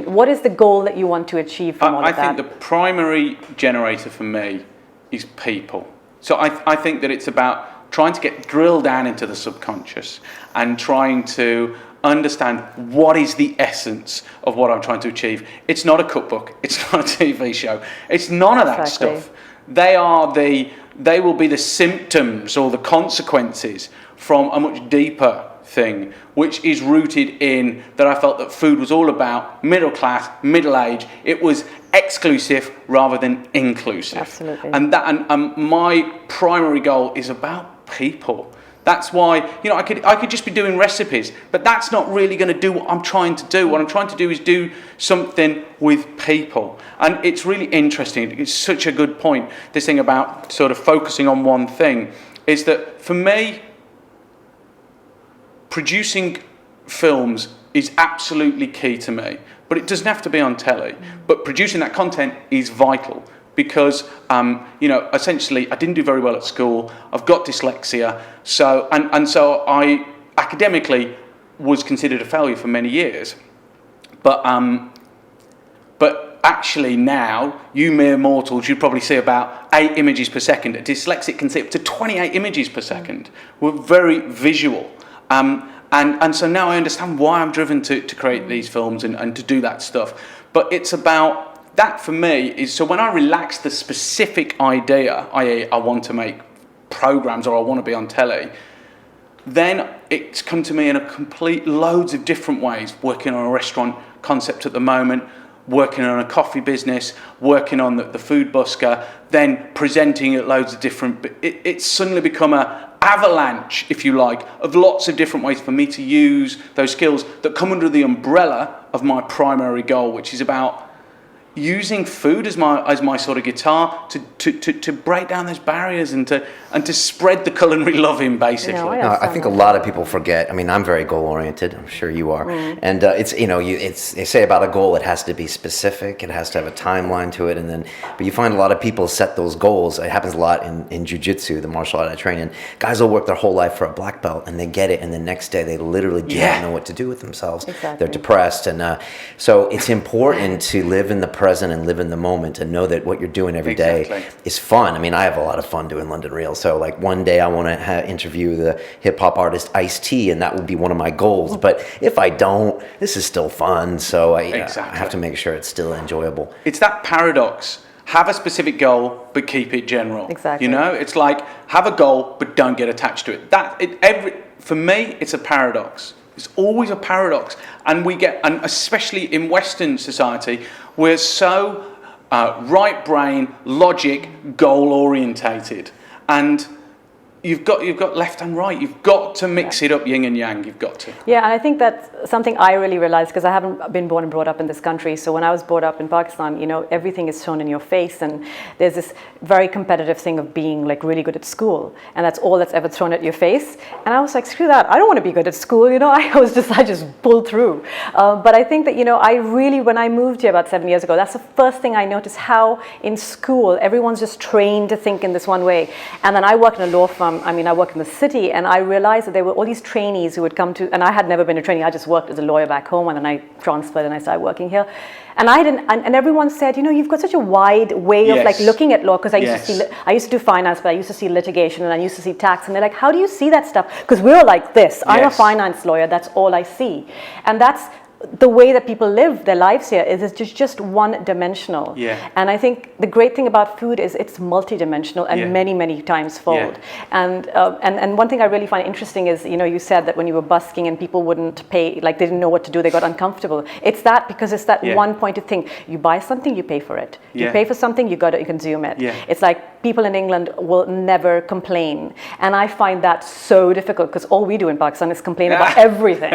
what is the goal that you want to achieve from all of that? I think the primary generator for me is people. So I think that it's about trying to get drilled down into the subconscious and trying to understand what is the essence of what I'm trying to achieve. It's not a cookbook, it's not a TV show, it's none of that stuff. They will be the symptoms or the consequences from a much deeper thing, which is rooted in that I felt that food was all about middle class, middle age. It was exclusive rather than inclusive. Absolutely. And my primary goal is about people. That's why, I could just be doing recipes, but that's not really going to do what I'm trying to do. What I'm trying to do is do something with people. And it's really interesting. It's such a good point. This thing about sort of focusing on one thing is that for me, producing films is absolutely key to me, but it doesn't have to be on telly. But producing that content is vital, because essentially I didn't do very well at school. I've got dyslexia, so I academically was considered a failure for many years. But actually now, you mere mortals, you probably see about 8 images per second. A dyslexic can see up to 28 images per second. We're very visual. And so now I understand why I'm driven to create these films and to do that stuff. But it's about, that for me is, so when I relax the specific idea, i.e. I want to make programs or I want to be on telly, then it's come to me in loads of different ways, working on a restaurant concept at the moment, working on a coffee business, working on the food Busker, then presenting at loads of different, it's suddenly become a avalanche, if you like, of lots of different ways for me to use those skills that come under the umbrella of my primary goal, which is about, using food as my sort of guitar to break down those barriers and to spread the culinary love in, basically. I think a lot of people forget. I mean, I'm very goal oriented. I'm sure you are. And it's they say about a goal, it has to be specific. It has to have a timeline to it, but you find a lot of people set those goals. It happens a lot in jiu-jitsu, the martial art I train in. Guys will work their whole life for a black belt, and they get it, and the next day they literally don't know what to do with themselves. Exactly. They're depressed, and so it's important to live in the present and live in the moment, and know that what you're doing every day is fun. I mean, I have a lot of fun doing London Real. So like one day I want to interview the hip hop artist Ice-T, and that would be one of my goals. But if I don't, this is still fun. So I have to make sure it's still enjoyable. It's that paradox. Have a specific goal, but keep it general. Exactly. You know, it's like have a goal, but don't get attached to it. For me, it's a paradox. It's always a paradox, and especially in Western society, we're so right brain, logic, goal orientated, and you've got left and right. You've got to mix it up, yin and yang. You've got to. Yeah, and I think that's something I really realized, because I haven't been born and brought up in this country. So when I was brought up in Pakistan, everything is shown in your face, and there's this very competitive thing of being like really good at school, and that's all that's ever thrown at your face. And I was like, screw that! I don't want to be good at school. I just pulled through. But I think that I really, when I moved here about 7 years ago, that's the first thing I noticed, how in school everyone's just trained to think in this one way. And then I worked in a law firm. I worked in the city, and I realized that there were all these trainees who would come to, and I had never been a trainee. I just worked as a lawyer back home, and then I transferred and I started working here. And and everyone said, you've got such a wide way of like looking at law, because I used to do finance, but I used to see litigation, and I used to see tax, and they're like, how do you see that stuff? Because we're like this. I'm a finance lawyer. That's all I see, and that's the way that people live their lives here is it's just one-dimensional. And I think the great thing about food is it's multi-dimensional and many times fold. And one thing I really find interesting is, you said that when you were busking and people wouldn't pay, like they didn't know what to do, they got uncomfortable. It's that because it's that one-pointed thing. You buy something, you pay for it. You pay for something, you got to consume it. It's like people in England will never complain, and I find that so difficult, because all we do in Pakistan is complain about everything.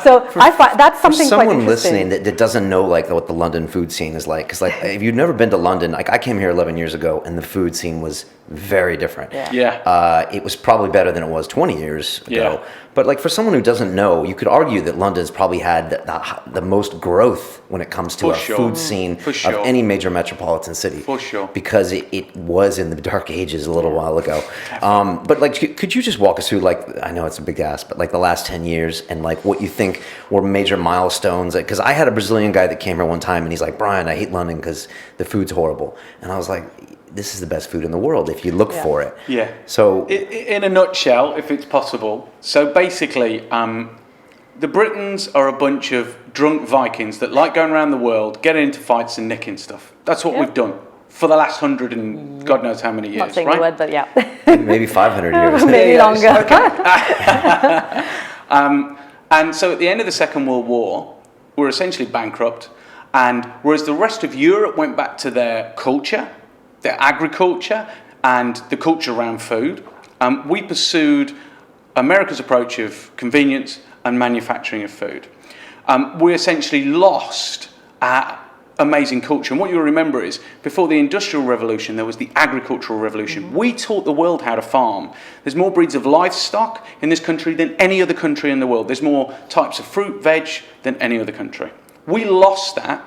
So I find that's something quite interesting. For someone listening that doesn't know like what the London food scene is like, because like if you've never been to London, like I came here 11 years ago, and the food scene was very different. It was probably better than it was 20 years ago. But like for someone who doesn't know, you could argue that London's probably had the most growth when it comes to food scene of any major metropolitan city. For sure. Because it was in the dark ages a little while ago. But like, could you just walk us through, like, I know it's a big ask, but like the last 10 years and like what you think were major milestones? Because I had a Brazilian guy that came here one time, and he's like, Brian, I hate London because the food's horrible. And I was like, this is the best food in the world if you look for it. So in a nutshell, if it's possible, so basically the Britons are a bunch of drunk Vikings that like going around the world, getting into fights and nicking stuff. That's what we've done for the last 100 and God knows how many years. Not saying the word, but maybe 500 years. Maybe longer. And so at the end of the Second World War, we're essentially bankrupt, and whereas the rest of Europe went back to their culture, their agriculture, and the culture around food, we pursued America's approach of convenience and manufacturing of food. We essentially lost our amazing culture. And what you'll remember is, before the Industrial Revolution, there was the Agricultural Revolution. We taught the world how to farm. There's more breeds of livestock in this country than any other country in the world. There's more types of fruit, veg than any other country. We lost that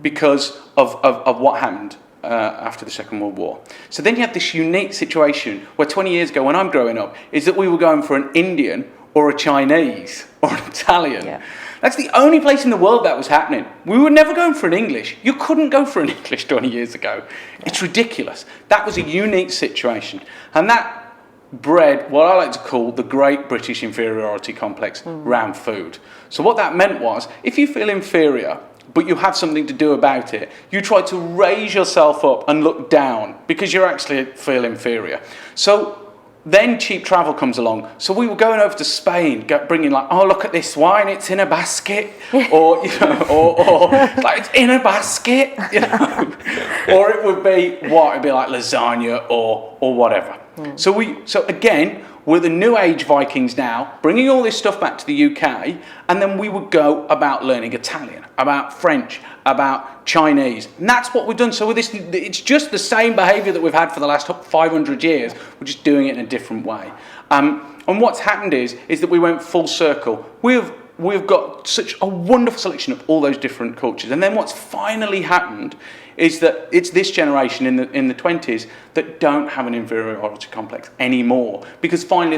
because of what happened after the Second World War. So then you have this unique situation where 20 years ago, when I'm growing up, is that we were going for an Indian or a Chinese or an Italian. That's the only place in the world that was happening. We were never going for an English. You couldn't go for an English 20 years ago. It's ridiculous. That was a unique situation. And that bred what I like to call the great British inferiority complex around food. So what that meant was, if you feel inferior, but you have something to do about it, you try to raise yourself up and look down because you actually feel inferior. So then cheap travel comes along. So we were going over to Spain, bringing like, oh, look at this wine, it's in a basket, or or like it's in a basket, or it would be like lasagna or whatever. So again, we're the new age Vikings now, bringing all this stuff back to the UK, and then we would go about learning Italian, about French, about Chinese. And that's what we've done. So with this, it's just the same behaviour that we've had for the last 500 years. We're just doing it in a different way. And what's happened is that we went full circle. We've got such a wonderful selection of all those different cultures. And then what's finally happened is that it's this generation in the 20s that don't have an inferiority complex anymore. Because finally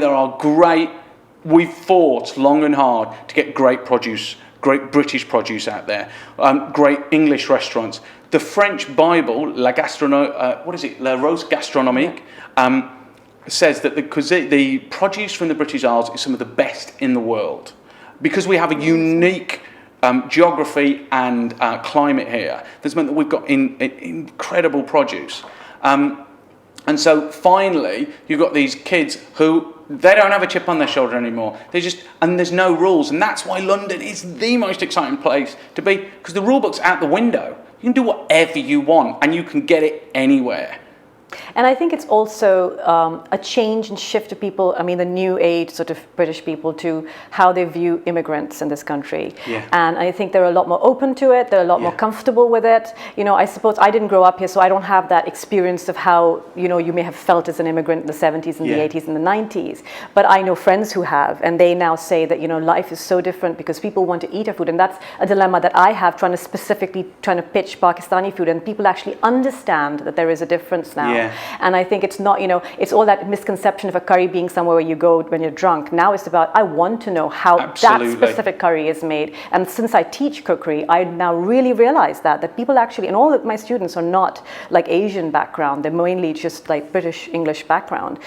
we've fought long and hard to get great produce, great British produce out there, great English restaurants. The French Bible, La Rose Gastronomique, says that the produce from the British Isles is some of the best in the world. Because we have a unique geography and climate here, that's meant that we've got incredible produce. And so finally, you've got these kids who, they don't have a chip on their shoulder anymore. And there's no rules. And that's why London is the most exciting place to be, because the rule book's out the window. You can do whatever you want, and you can get it anywhere. And I think it's also a change and shift of people, I mean, the new age sort of British people, to how they view immigrants in this country. Yeah. And I think they're a lot more open to it, they're a lot more comfortable with it. You know, I suppose I didn't grow up here, so I don't have that experience of how, you know, you may have felt as an immigrant in the 70s and the 80s and the 90s. But I know friends who have, and they now say that, you know, life is so different because people want to eat our food. And that's a dilemma that I have, trying to pitch Pakistani food, and people actually understand that there is a difference now. Yeah. And I think it's not, you know, it's all that misconception of a curry being somewhere where you go when you're drunk. Now it's about, I want to know how that specific curry is made. And since I teach cookery, I now really realize that people actually, and all of my students are not like Asian background, they're mainly just like British English background.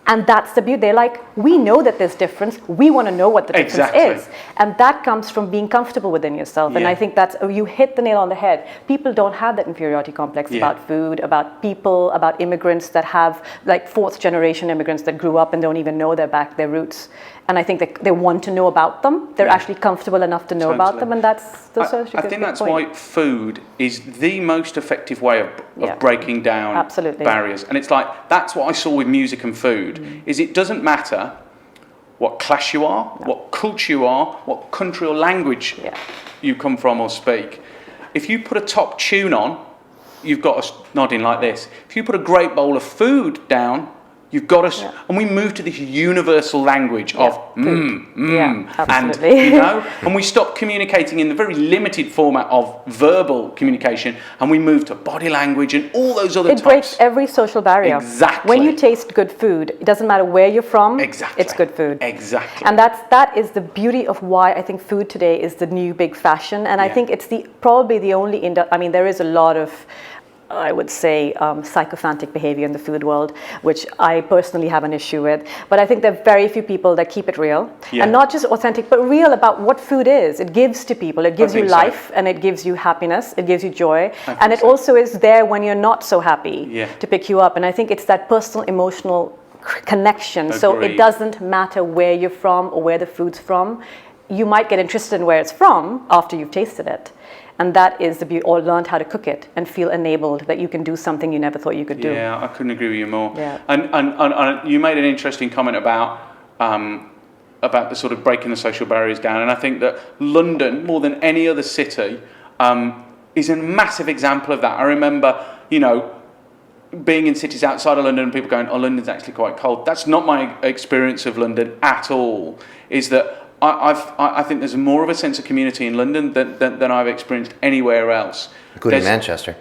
And that's the beauty. They're like, we know that there's difference. We want to know what the difference is. And that comes from being comfortable within yourself. And I think that's, you hit the nail on the head. People don't have that inferiority complex about food, about people, about immigrants that have, like, fourth generation immigrants that grew up and don't even know their roots. And I think they want to know about them. They're actually comfortable enough to know about them. And that's the I think that's why food is the most effective way of breaking down barriers. And it's like, that's what I saw with music and food, is it doesn't matter what class you are, what culture you are, what country or language you come from or speak. If you put a top tune on, you've got us nodding like this. If you put a great bowl of food down, you've got us, and we move to this universal language of and, you know, and we stop communicating in the very limited format of verbal communication, and we move to body language and all those other types. It breaks every social barrier. Exactly. When you taste good food, it doesn't matter where you're from. Exactly. It's good food. Exactly. And that is the beauty of why I think food today is the new big fashion, and I think it's probably the only I mean, there is a lot of, I would say, psychophantic behavior in the food world, which I personally have an issue with. But I think there are very few people that keep it real. And not just authentic, but real about what food is. It gives to people. It gives you life, and it gives you happiness. It gives you joy. And it also is there when you're not so happy to pick you up. And I think it's that personal, emotional connection. Agreed. So it doesn't matter where you're from or where the food's from. You might get interested in where it's from after you've tasted it. And that is the beauty, or learned how to cook it and feel enabled that you can do something you never thought you could do. Yeah, I couldn't agree with you more. Yeah. And you made an interesting comment about the sort of breaking the social barriers down. And I think that London, more than any other city, is a massive example of that. I remember, you know, being in cities outside of London and people going, oh, London's actually quite cold. That's not my experience of London at all. Is that I think there's more of a sense of community in London than I've experienced anywhere else. Including Manchester.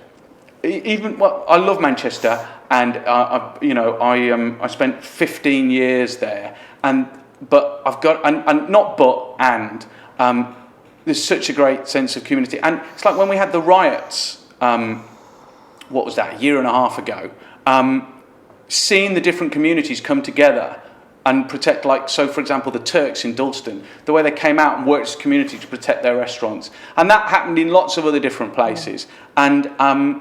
I love Manchester, and I spent 15 years there, there's such a great sense of community, and it's like when we had the riots. What was that? A year and a half ago. Seeing the different communities come together and protect, like, so for example, the Turks in Dalston, the way they came out and worked as a community to protect their restaurants, and that happened in lots of other different places, and the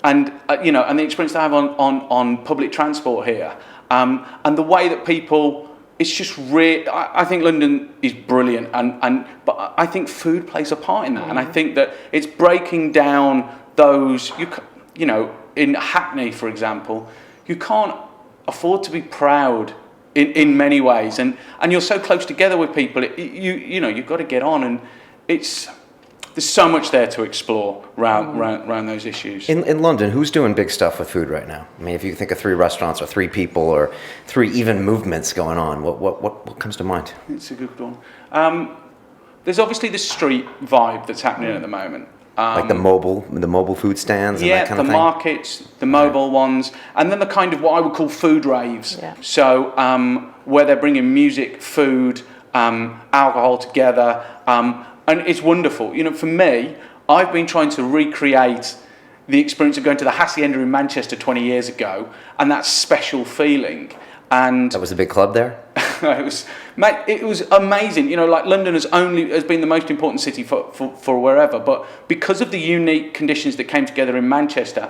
experience I have on public transport here, and the way that people, it's just I think London is brilliant, but I think food plays a part in that, and I think that it's breaking down those, you know, in Hackney, for example, you can't afford to be proud in many ways, and you're so close together with people. You've got to get on, and there's so much there to explore around those issues. In London, who's doing big stuff with food right now? I mean, if you think of 3 restaurants or 3 people or 3 even movements going on, what comes to mind? It's a good one. There's obviously the street vibe that's happening at the moment. Like the mobile food stands and that kind of thing? Yeah, the markets, the mobile ones, and then the kind of what I would call food raves. Yeah. So where they're bringing music, food, alcohol together, and it's wonderful. For me, I've been trying to recreate the experience of going to the Hacienda in Manchester 20 years ago, and that special feeling. And that was a big club there? it was amazing. Like London has been the most important city for wherever, but because of the unique conditions that came together in Manchester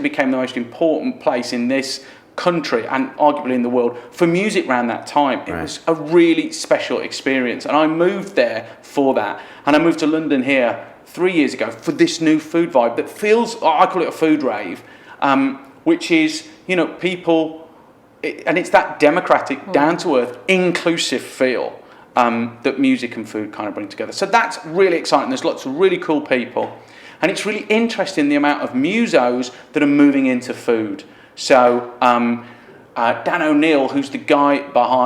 became the most important place in this country and arguably in the world for music around that time. It was a really special experience, and I moved there for that. And I moved to London here 3 years ago for this new food vibe that feels, I call it a food rave, which is, people. And it's that democratic, down-to-earth, inclusive feel that music and food kind of bring together. So that's really exciting. There's lots of really cool people. And it's really interesting the amount of musos that are moving into food. So Dan O'Neill, who's the guy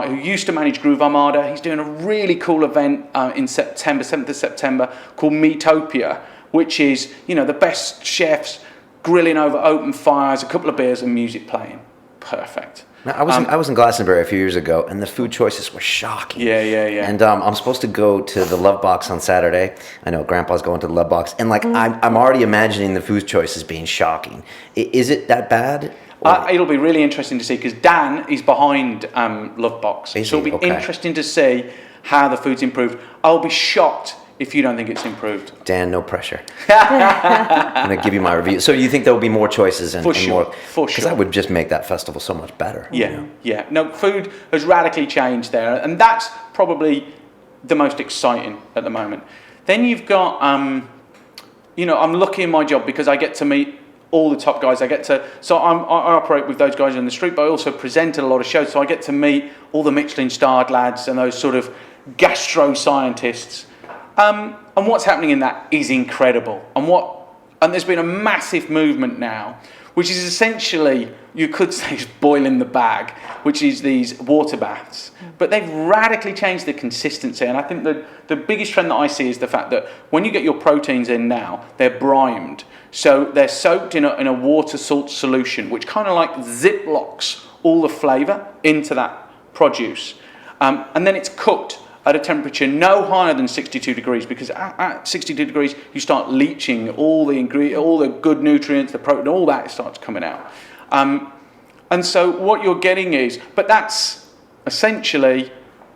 who used to manage Groove Armada, he's doing a really cool event in September, 7th of September, called Meatopia, which is, the best chefs grilling over open fires, a couple of beers and music playing. Perfect. Now, I was in Glastonbury a few years ago, and the food choices were shocking. Yeah. And I'm supposed to go to the Love Box on Saturday. I know Grandpa's going to the Love Box, and I'm already imagining the food choices being shocking. Is it that bad? It'll be really interesting to see, because Dan is behind Love Box. So it'll be interesting to see how the food's improved. I'll be shocked if you don't think it's improved. Dan, no pressure. I'm going to give you my review. So you think there will be more choices and For sure. more? Because that would just make that festival so much better. Yeah. No, food has radically changed there, and that's probably the most exciting at the moment. Then you've got, I'm lucky in my job because I get to meet all the top guys. I operate with those guys on the street, but I also present at a lot of shows, so I get to meet all the Michelin starred lads and those sort of gastro scientists. And what's happening in that is incredible. And there's been a massive movement now, which is essentially, you could say, is boiling the bag, which is these water baths. But they've radically changed the consistency. And I think that the biggest trend that I see is the fact that when you get your proteins in now, they're brimed. So they're soaked in a water salt solution, which kind of like ziplocks all the flavour into that produce. And then it's cooked at a temperature no higher than 62 degrees, because at 62 degrees you start leaching all the good nutrients, the protein, all that starts coming out. And so what you're getting is, but that's essentially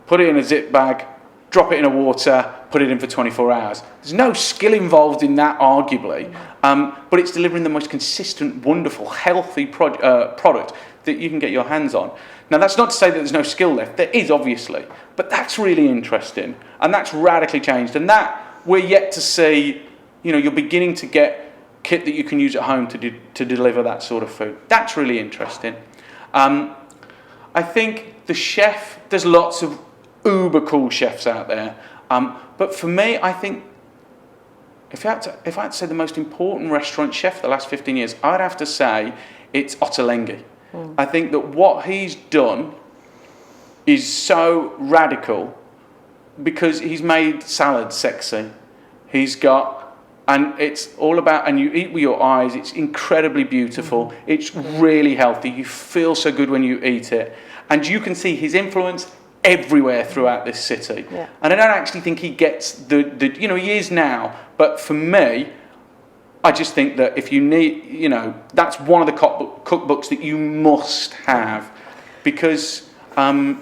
put it in a zip bag, drop it in a water, put it in for 24 hours. There's no skill involved in that, arguably, but it's delivering the most consistent, wonderful, healthy product that you can get your hands on. Now, that's not to say that there's no skill left. There is, obviously. But that's really interesting. And that's radically changed. And that, we're yet to see, you're beginning to get kit that you can use at home to deliver that sort of food. That's really interesting. I think the chef, there's lots of uber cool chefs out there. But for me, I think, if I had to say the most important restaurant chef the last 15 years, I'd have to say it's Ottolenghi. I think that what he's done is so radical because he's made salad sexy. And it's all about, and you eat with your eyes, it's incredibly beautiful, it's really healthy, you feel so good when you eat it. And you can see his influence everywhere throughout this city. Yeah. And I don't actually think he gets he is now, but for me, I just think that if you need, that's one of the cookbooks that you must have, because, I don't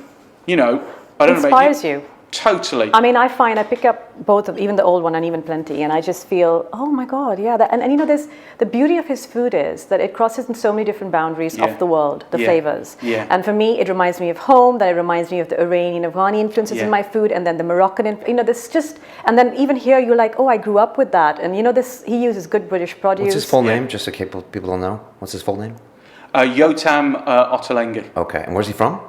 know about you. Inspires you. Totally. I mean, I find I pick up both of, even the old one and even Plenty, and I just feel, oh my God, yeah. And there's the beauty of his food is that it crosses in so many different boundaries of the world, the flavors. Yeah. And for me, it reminds me of home. That it reminds me of the Iranian, Afghani influences in my food, and then the Moroccan. This just, and then even here, you're like, oh, I grew up with that. And he uses good British produce. What's his full name, just so people don't know? What's his full name? Yotam Ottolenghi. Okay, and where's he from?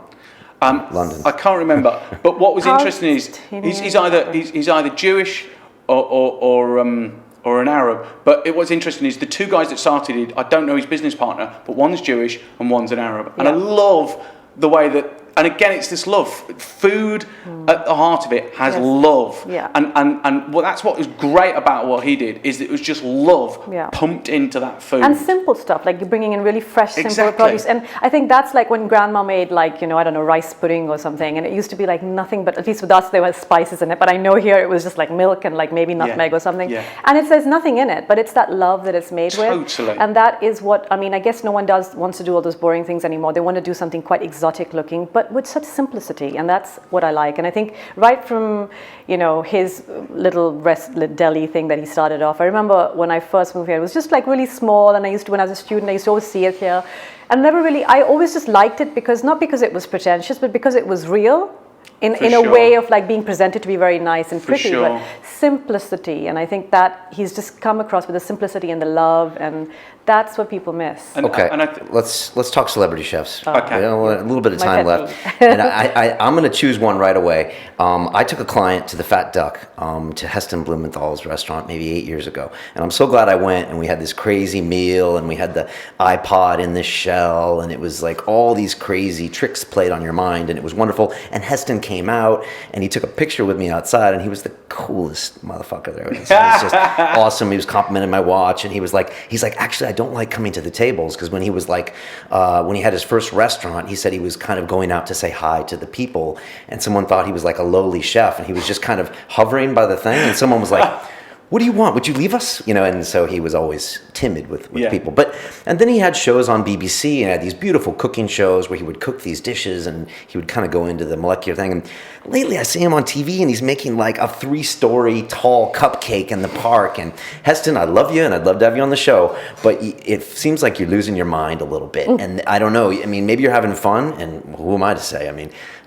London? I can't remember. But what was interesting is Palestinian. he's either Jewish or an Arab. But what's interesting is the two guys that started it. I don't know his business partner, but one's Jewish and one's an Arab. And I love the way that. And again, it's this love. Food at the heart of it has love. Yeah. And that's what was great about what he did, is that it was just love pumped into that food. And simple stuff, like you're bringing in really fresh, simple Exactly. produce. And I think that's like when grandma made like, I don't know, rice pudding or something. And it used to be like nothing, but at least with us, there were spices in it. But I know here it was just like milk and like maybe nutmeg or something. Yeah. And there's nothing in it, but it's that love that it's made with. Totally. And that is what, I guess no one wants to do all those boring things anymore. They want to do something quite exotic looking, but with such simplicity. And that's what I like. And I think right from, his little deli thing that he started off, I remember when I first moved here, it was just like really small. And when I was a student, I used to always see it here. And I always just liked it not because it was pretentious, but because it was real. In a way of like being presented to be very nice and pretty, but simplicity. And I think that he's just come across with the simplicity and the love, and that's what people miss. Okay, let's talk celebrity chefs. Okay. A little bit of My time pet left. And I'm going to choose one right away. I took a client to the Fat Duck, to Heston Blumenthal's restaurant maybe 8 years ago. And I'm so glad I went, and we had this crazy meal, and we had the iPod in the shell, and it was like all these crazy tricks played on your mind, and it was wonderful. And Heston came out, and he took a picture with me outside, and he was the coolest motherfucker there. It was just awesome. He was complimenting my watch, and he's like, actually, I don't like coming to the tables, because when he was like, when he had his first restaurant, he said he was kind of going out to say hi to the people, and someone thought he was like a lowly chef, and he was just kind of hovering by the thing, and someone was like, what do you want? Would you leave us? And so he was always timid with people. And then he had shows on BBC, and had these beautiful cooking shows where he would cook these dishes, and he would kind of go into the molecular thing. And lately I see him on TV, and he's making like a 3-story tall cupcake in the park. And Heston, I love you, and I'd love to have you on the show, but it seems like you're losing your mind a little bit. And I don't know, maybe you're having fun, and who am I to say?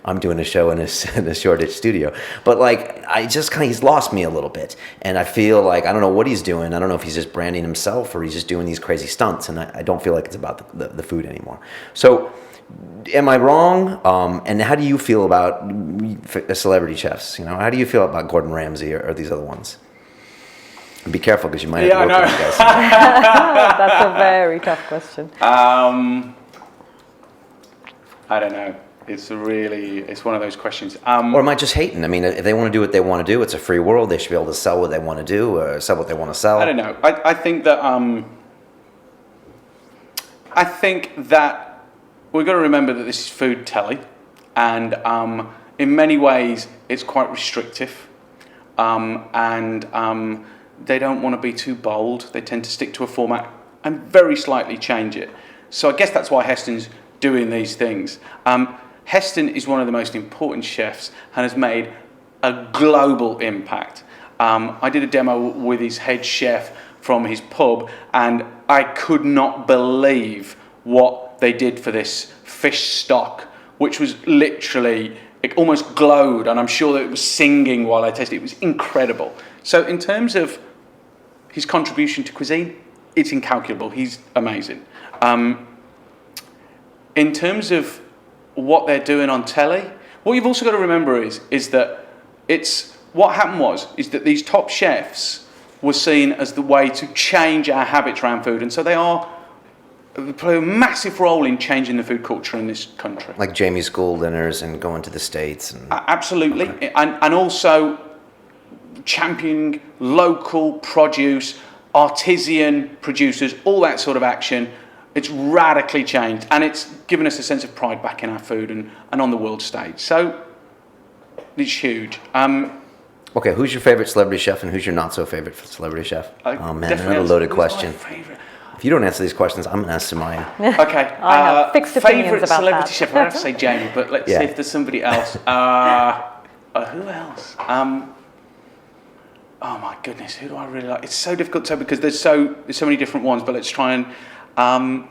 I'm doing a show in a Shoreditch studio, but like he's lost me a little bit, and I feel like I don't know what he's doing. I don't know if he's just branding himself or he's just doing these crazy stunts, and I don't feel like it's about the food anymore. So, am I wrong? And how do you feel about celebrity chefs? How do you feel about Gordon Ramsay or these other ones? Be careful, because you might have to work with these guys. That's a very tough question. I don't know. It's one of those questions. Or am I just hating? If they want to do what they want to do, it's a free world. They should be able to sell what they want to do, or sell what they want to sell. I don't know. I think that we've got to remember that this is food telly, and in many ways it's quite restrictive, and they don't want to be too bold. They tend to stick to a format and very slightly change it. So I guess that's why Heston's doing these things. Heston is one of the most important chefs and has made a global impact. I did a demo with his head chef from his pub, and I could not believe what they did for this fish stock, which was literally, it almost glowed, and I'm sure that it was singing while I tasted it. It was incredible. So in terms of his contribution to cuisine, it's incalculable. He's amazing. In terms of what they're doing on telly, what you've also got to remember is that what happened is that these top chefs were seen as the way to change our habits around food, and so they play a massive role in changing the food culture in this country. Like Jamie's school dinners and going to the States. Absolutely, okay. and also championing local produce, artisan producers, all that sort of action. It's radically changed, and it's given us a sense of pride back in our food and on the world stage. So it's huge. Okay, who's your favorite celebrity chef, and who's your not so favorite celebrity chef? Oh man, another loaded question. If you don't answer these questions, I'm going to ask Samaya. Okay. I have fixed opinions favorite about celebrity that. chef. I have to say Jamie, but let's see if there's somebody else. Who else? Oh my goodness, who do I really like? It's so difficult to say because there's so many different ones. But let's try and. I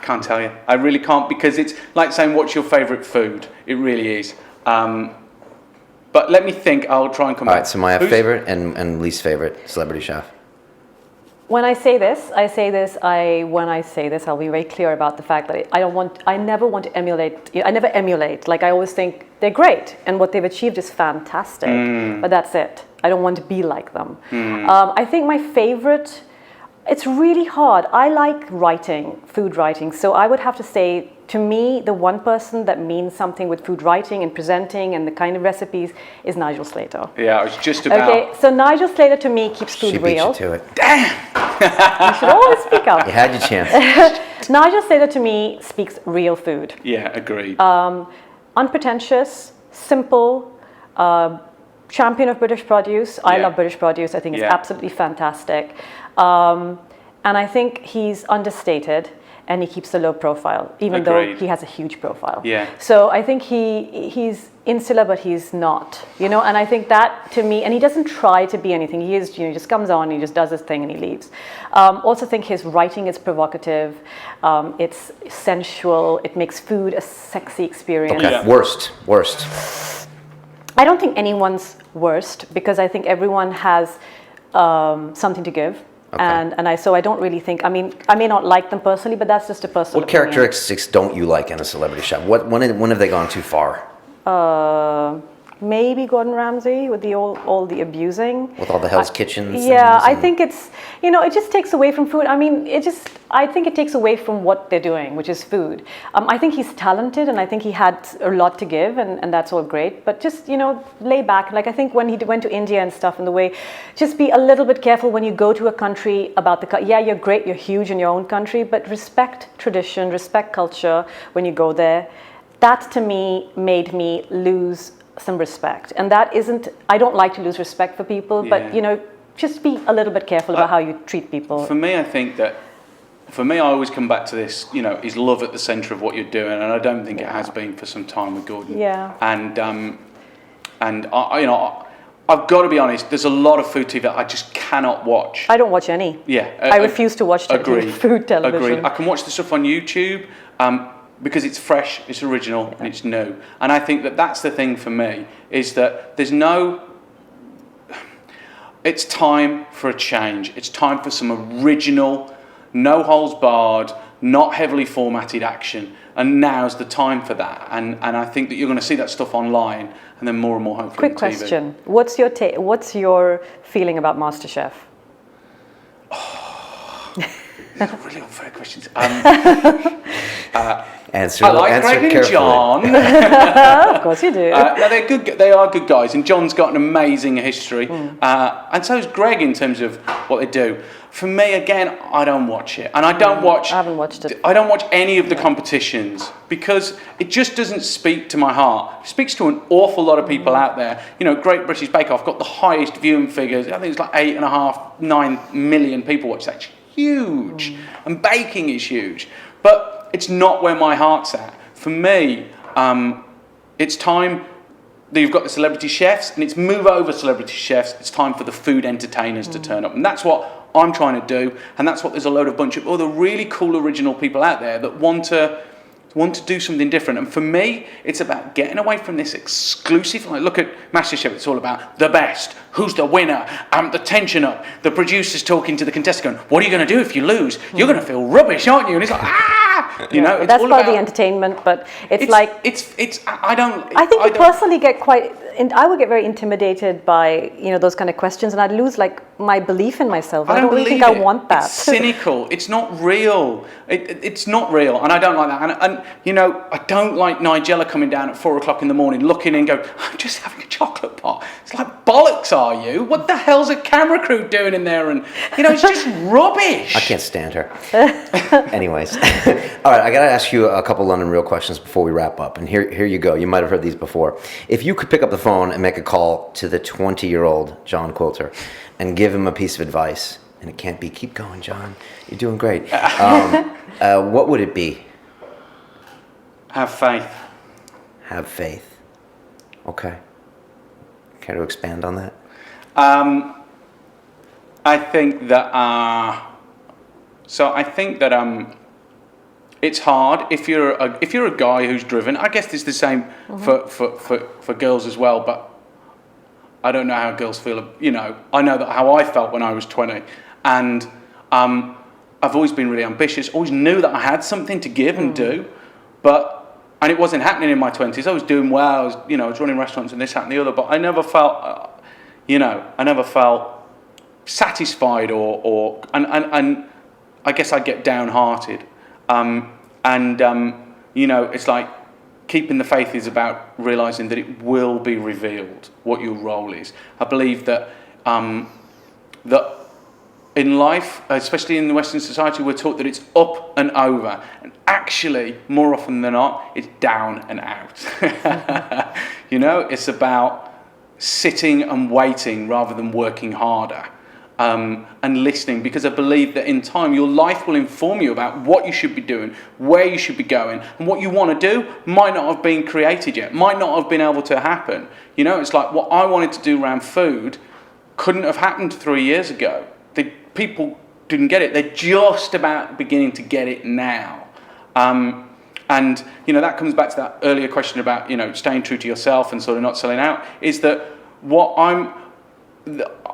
can't tell you. I really can't, because it's like saying what's your favourite food. It really is. But let me think. I'll try and come back. All right, so my favorite and least favorite celebrity chef. When I say this, I'll be very clear about the fact that I never want to emulate. I never emulate. Like I always think they're great, and what they've achieved is fantastic. But that's it. I don't want to be like them. I think my favorite. It's really hard. I like writing, food writing. So I would have to say, to me, the one person that means something with food writing and presenting and the kind of recipes is Nigel Slater. Yeah, I was just about. Okay, so Nigel Slater to me keeps food She beat real. you to it. You should always speak up. You had your chance. Nigel Slater to me speaks real food. Yeah, agreed. Unpretentious, simple, champion of British produce. I Yeah. love British produce. I think it's Yeah. absolutely fantastic. And I think he's understated and he keeps a low profile, even though Agreed. he has a huge profile. Yeah. So I think he's insular, but he's not, and I think that to me, and he doesn't try to be anything. He is, he just comes on, he just does his thing and he leaves. Also think his writing is provocative, it's sensual, it makes food a sexy experience. Okay, Yeah. worst. I don't think anyone's worst because I think everyone has something to give. Okay. So I don't really think, I may not like them personally, but that's just a personal What opinion. characteristics don't you like in a celebrity chef? When have they gone too far? Maybe Gordon Ramsay with all the abusing. With all the Hell's Kitchens? Yeah, I and- think it's, it just takes away from food. I think it takes away from what they're doing, which is food. I think he's talented and I think he had a lot to give and that's all great. But just, lay back. Like I think when he went to India and stuff and the way, just be a little bit careful when you go to a country about yeah, you're great, you're huge in your own country, but respect tradition, respect culture when you go there. That to me made me lose some respect, and I don't like to lose respect for people, but Yeah. just be a little bit careful about how you treat people. For me, I think that, I always come back to this, is love at the centre of what you're doing, and I don't think it has been for some time with Gordon. Yeah. And I've got to be honest, there's a lot of food TV that I just cannot watch. I don't watch any. Yeah. I refuse to watch Agreed. food television. Agreed. I can watch the stuff on YouTube because it's fresh, it's original, and it's new. And I think that that's the thing for me, is that it's time for a change. It's time for some original, no holds barred, not heavily formatted action. And now's the time for that. And I think that you're going to see that stuff online, and then more and more hopefully Quick on TV. question: What's your feeling about MasterChef? These are really unfair questions. Answer, I like answer Greg and carefully. John. Of course you do. No, they're good. They are good guys, and John's got an amazing history, and so is Greg in terms of what they do. For me, again, I don't watch it, and I don't watch. I haven't watched it. I don't watch any of the competitions because it just doesn't speak to my heart. It speaks to an awful lot of people out there. Great British Bake Off got the highest viewing figures. I think it's like 8.5, 9 million people watch that. It's huge, and baking is huge, but it's not where my heart's at. For me, it's time that you've got the celebrity chefs, and it's move over celebrity chefs. It's time for the food entertainers to turn up, and that's what I'm trying to do, and that's what there's a load of bunch of other really cool original people out there that want to do something different. And for me, it's about getting away from this exclusive, like look at MasterChef, it's all about the best, who's the winner, the tension up, the producers talking to the contestant going, what are you going to do if you lose? You're going to feel rubbish, aren't you? And it's like, it's that's all part about of the entertainment, but I think personally get I would get very intimidated by those kind of questions, and I'd lose my belief in myself. I don't really think I want that. It's cynical. It's not real. It's not real, and I don't like that. And I don't like Nigella coming down at 4:00 in the morning, looking and going, I'm just having a chocolate pot. It's like, bollocks, are you? What the hell's a camera crew doing in there? And it's just rubbish. I can't stand her. Anyways, all right, I got to ask you a couple London Real questions before we wrap up. And here you go. You might have heard these before. If you could pick up the phone and make a call to the 20-year-old John Quilter and give him a piece of advice, and it can't be, keep going, John, you're doing great. What would it be? Have faith. Have faith. Okay. Care to expand on that? I think that it's hard if you're a guy who's driven. I guess it's the same for girls as well, but I don't know how girls feel. I know that how I felt when I was 20, and I've always been really ambitious, always knew that I had something to give and do, and it wasn't happening in my 20s. I was doing well, I was running restaurants and this, that and the other, but I never felt, satisfied and I guess I get downhearted. It's like keeping the faith is about realising that it will be revealed what your role is. I believe that that in life, especially in the Western society, we're taught that it's up and over. And actually, more often than not, it's down and out. It's about sitting and waiting rather than working harder. And listening, because I believe that in time your life will inform you about what you should be doing, where you should be going, and what you want to do might not have been created yet, might not have been able to happen. It's like what I wanted to do around food couldn't have happened 3 years ago. People didn't get it. They're just about beginning to get it now. That comes back to that earlier question about, staying true to yourself and sort of not selling out, is that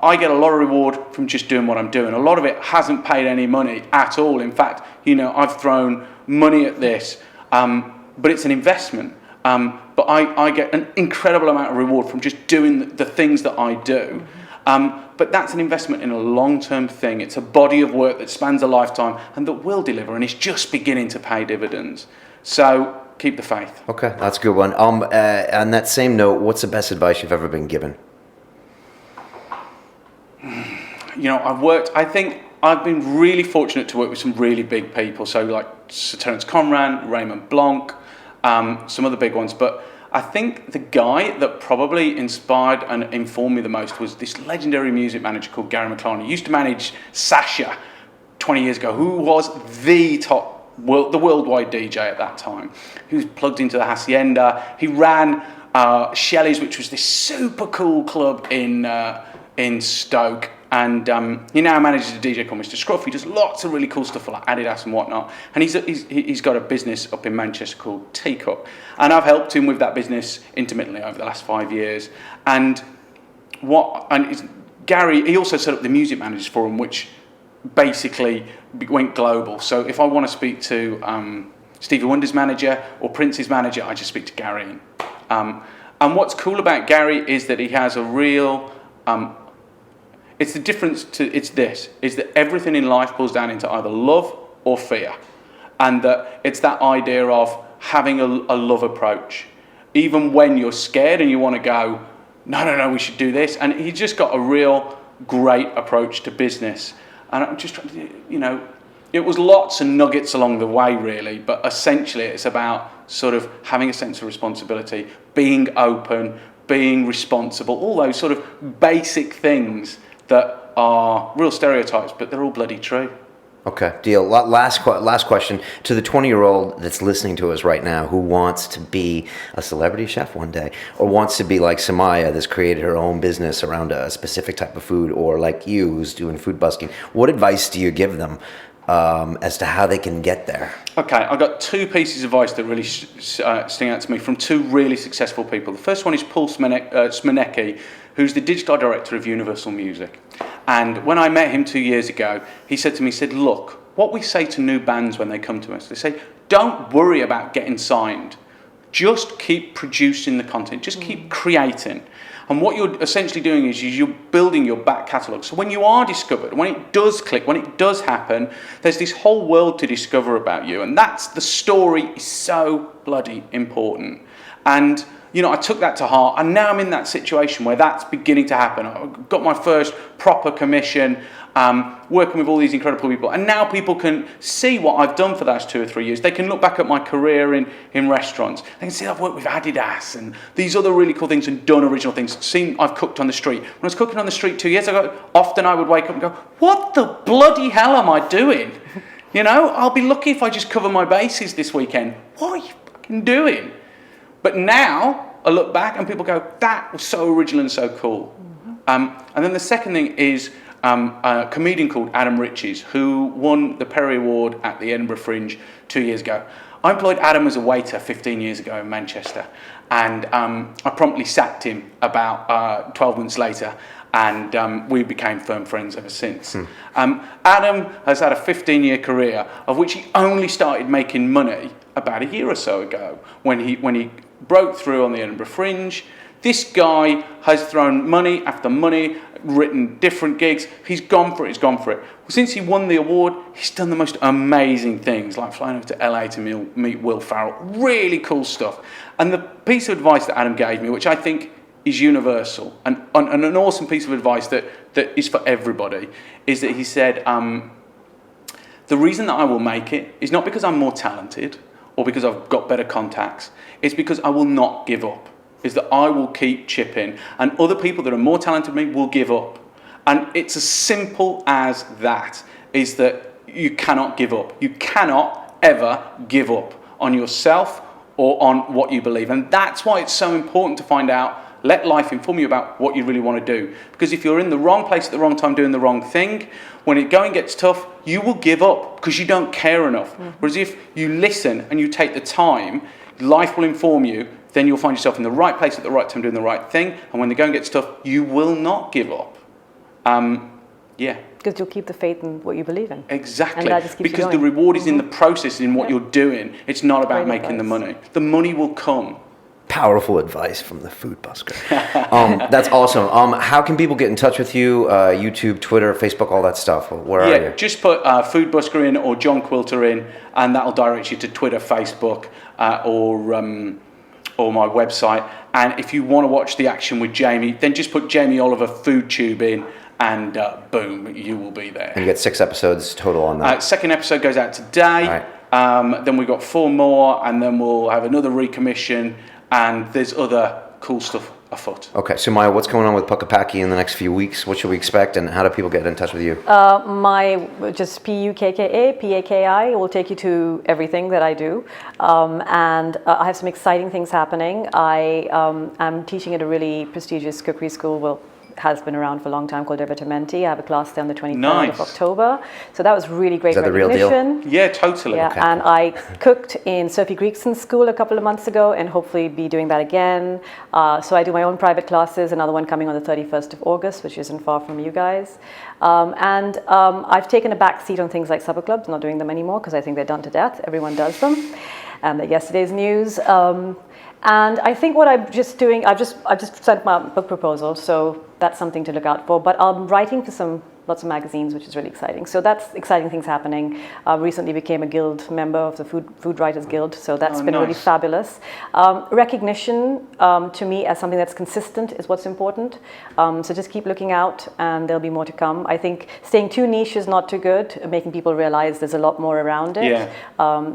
I get a lot of reward from just doing what I'm doing. A lot of it hasn't paid any money at all. In fact, I've thrown money at this, but it's an investment. But I get an incredible amount of reward from just doing the things that I do. But that's an investment in a long-term thing. It's a body of work that spans a lifetime and that will deliver, and it's just beginning to pay dividends. So keep the faith. Okay, that's a good one. On that same note, what's the best advice you've ever been given? I think I've been really fortunate to work with some really big people. So like Sir Terence Conran, Raymond Blanc, some other big ones. But I think the guy that probably inspired and informed me the most was this legendary music manager called Gary McLaren. He used to manage Sasha 20 years ago, who was the worldwide DJ at that time. He was plugged into the Hacienda. He ran Shelley's, which was this super cool club in Stoke. And he now manages a DJ called Mr. Scruff. He does lots of really cool stuff for like Adidas and whatnot. And he's got a business up in Manchester called Teacup. And I've helped him with that business intermittently over the last 5 years. Gary, he also set up the Music Managers Forum, which basically went global. So if I want to speak to Stevie Wonder's manager or Prince's manager, I just speak to Gary. And what's cool about Gary is that he has a real... It's the difference is that everything in life boils down into either love or fear. And that it's that idea of having a love approach. Even when you're scared and you want to go, no, we should do this. And he's just got a real great approach to business. And I'm just trying to, it was lots of nuggets along the way, really. But essentially, it's about sort of having a sense of responsibility, being open, being responsible, all those sort of basic things that are real stereotypes, but they're all bloody true. Okay, deal. Last question. To the 20-year-old that's listening to us right now who wants to be a celebrity chef one day, or wants to be like Samaya that's created her own business around a specific type of food, or like you who's doing food busking, what advice do you give them as to how they can get there? Okay, I've got two pieces of advice that really sting out to me from two really successful people. The first one is Paul Smanecki, who's the digital director of Universal Music. And when I met him 2 years ago, he said to me, look, what we say to new bands when they come to us, they say, don't worry about getting signed. Just keep producing the content. Just keep creating. And what you're essentially doing is you're building your back catalogue. So when you are discovered, when it does click, when it does happen, there's this whole world to discover about you. And that's the story is so bloody important. And I took that to heart, and now I'm in that situation where that's beginning to happen. I got my first proper commission, working with all these incredible people, and now people can see what I've done for the last 2 or 3 years. They can look back at my career in restaurants. They can see I've worked with Adidas and these other really cool things and done original things. Seen I've cooked on the street. When I was cooking on the street 2 years ago, often I would wake up and go, what the bloody hell am I doing? I'll be lucky if I just cover my bases this weekend. What are you fucking doing? But now I look back and people go, that was so original and so cool. And then the second thing is a comedian called Adam Riches, who won the Perry Award at the Edinburgh Fringe 2 years ago. I employed Adam as a waiter 15 years ago in Manchester, and I promptly sacked him about 12 months later. and we became firm friends ever since. Adam has had a 15-year career, of which he only started making money about a year or so ago when he broke through on the Edinburgh Fringe. This guy has thrown money after money, written different gigs. He's gone for it. Since he won the award, he's done the most amazing things, like flying over to LA to meet Will Ferrell. Really cool stuff. And the piece of advice that Adam gave me, which I think is universal and an awesome piece of advice that is for everybody, is that he said, the reason that I will make it is not because I'm more talented or because I've got better contacts. It's because I will not give up. Is that I will keep chipping, and other people that are more talented than me will give up. And it's as simple as that, is that you cannot give up. You cannot ever give up on yourself or on what you believe. And that's why it's so important to find out, let life inform you about what you really want to do. Because if you're in the wrong place at the wrong time doing the wrong thing, when it going gets tough, you will give up because you don't care enough. Whereas if you listen and you take the time, life will inform you, then you'll find yourself in the right place at the right time doing the right thing. And when the going gets tough, you will not give up. Because you'll keep the faith in what you believe in. Exactly. And that just keeps you because going. the reward is in the process, in what you're doing. It's not about Great making the advice. money. The money will come. Powerful advice from the food busker. That's awesome. How can people get in touch with you? YouTube, Twitter, Facebook, all that stuff. Where are you? Just put Food Busker in or John Quilter in, and that'll direct you to Twitter, Facebook, or my website. And if you want to watch the action with Jamie, then just put Jamie Oliver Food Tube in, and boom, you will be there. And you get 6 episodes total on that. Second episode goes out today. Right. Then we've got 4 more, and then we'll have another recommission, and there's other cool stuff afoot. Okay, so Maya, what's going on with Pukapaki in the next few weeks? What should we expect, and how do people get in touch with you? Just PUKKA, PAKI will take you to everything that I do. And I have some exciting things happening. I am teaching at a really prestigious cookery school, has been around for a long time, called Divertimenti. I have a class there on the 23rd of October. So that was really great Is that the real deal? Yeah, totally. Yeah, Okay. and I cooked in Sophie Greekson's school a couple of months ago, and hopefully be doing that again. So I do my own private classes, another one coming on the 31st of August, which isn't far from you guys. I've taken a back seat on things like supper clubs, not doing them anymore because I think they're done to death. Everyone does them. And they're yesterday's news. And I think what I'm just doing, I've just sent my book proposal, so that's something to look out for. But I'm writing for lots of magazines, which is really exciting. So that's exciting things happening. Recently became a guild member of the Food Writers Guild, so that's been really fabulous. Recognition to me as something that's consistent is what's important. So just keep looking out, and there'll be more to come. I think staying too niche is not too good. Making people realize there's a lot more around it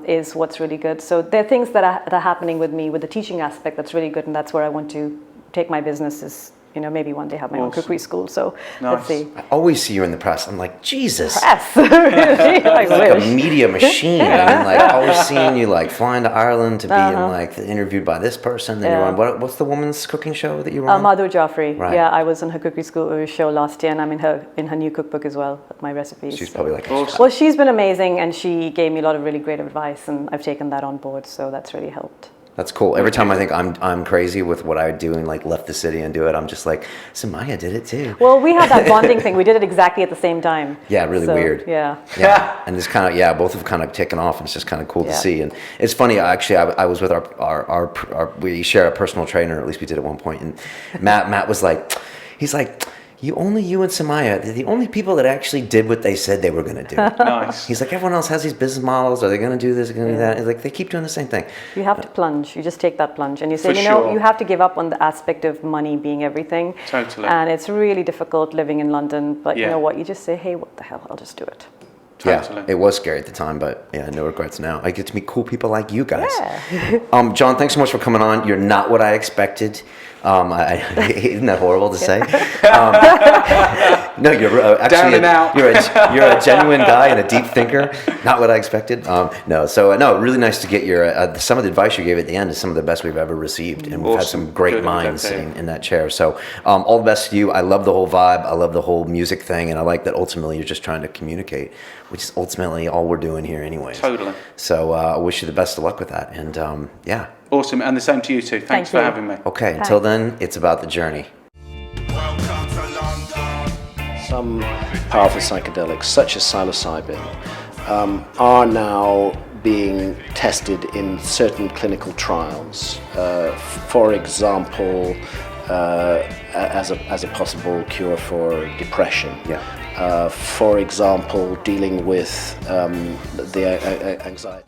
is what's really good. So there are things that are happening with me with the teaching aspect that's really good, and that's where I want to take my business. Is maybe one day have my own cookery school. So let's see. I always see you in the press. I'm like, Jesus. Press. Really? It's like a media machine. I mean, like, always seeing you like flying to Ireland to be in like interviewed by this person. Then you're on what's the woman's cooking show that you were on? Madhur Jaffrey. Right. Yeah, I was on her cookery school show last year, and I'm in her new cookbook as well, my recipes. She's probably like, well, she's been amazing, and she gave me a lot of really great advice, and I've taken that on board, so that's really helped. that's cool. Every time I think I'm crazy with what I do and like left the city and do it, I'm just like, Samaya did it too. Well, we had that bonding thing. We did it exactly at the same time. Yeah, really weird. Yeah. Yeah, and it's kind of both have kind of taken off, and it's just kind of cool to see. And it's funny, actually, I was with our we share a personal trainer, at least we did at one point, and Matt was like, he's like, you and Samaya, they're the only people that actually did what they said they were going to do. Nice. He's like, everyone else has these business models. Are they going to do this? Are they going to do that? He's like, they keep doing the same thing. You have to plunge. You just take that plunge. And you say, For sure. you have to give up on the aspect of money being everything. Totally. And it's really difficult living in London. But you Yeah. know what? You just say, hey, what the hell? I'll just do it. Totally. Yeah, it was scary at the time, but yeah, no regrets now. I get to meet cool people like you guys. Yeah. John, thanks so much for coming on. You're not what I expected. Isn't that horrible to say? No, you're actually Down and out. You're a genuine guy and a deep thinker. Not what I expected. No, really nice to get your some of the advice you gave at the end is some of the best we've ever received, and we've had some great Good minds with that sitting in that chair. So all the best to you. I love the whole vibe. I love the whole music thing, and I like that ultimately you're just trying to communicate, which is ultimately all we're doing here, anyways. Totally. So I wish you the best of luck with that, and yeah. Awesome, and the same to you too. Thanks Thank for you. having me. Okay, until then, it's about the journey. Welcome to London. Some powerful psychedelics, such as psilocybin, are now being tested in certain clinical trials. For example, as a possible cure for depression. Yeah. For example, dealing with the anxiety.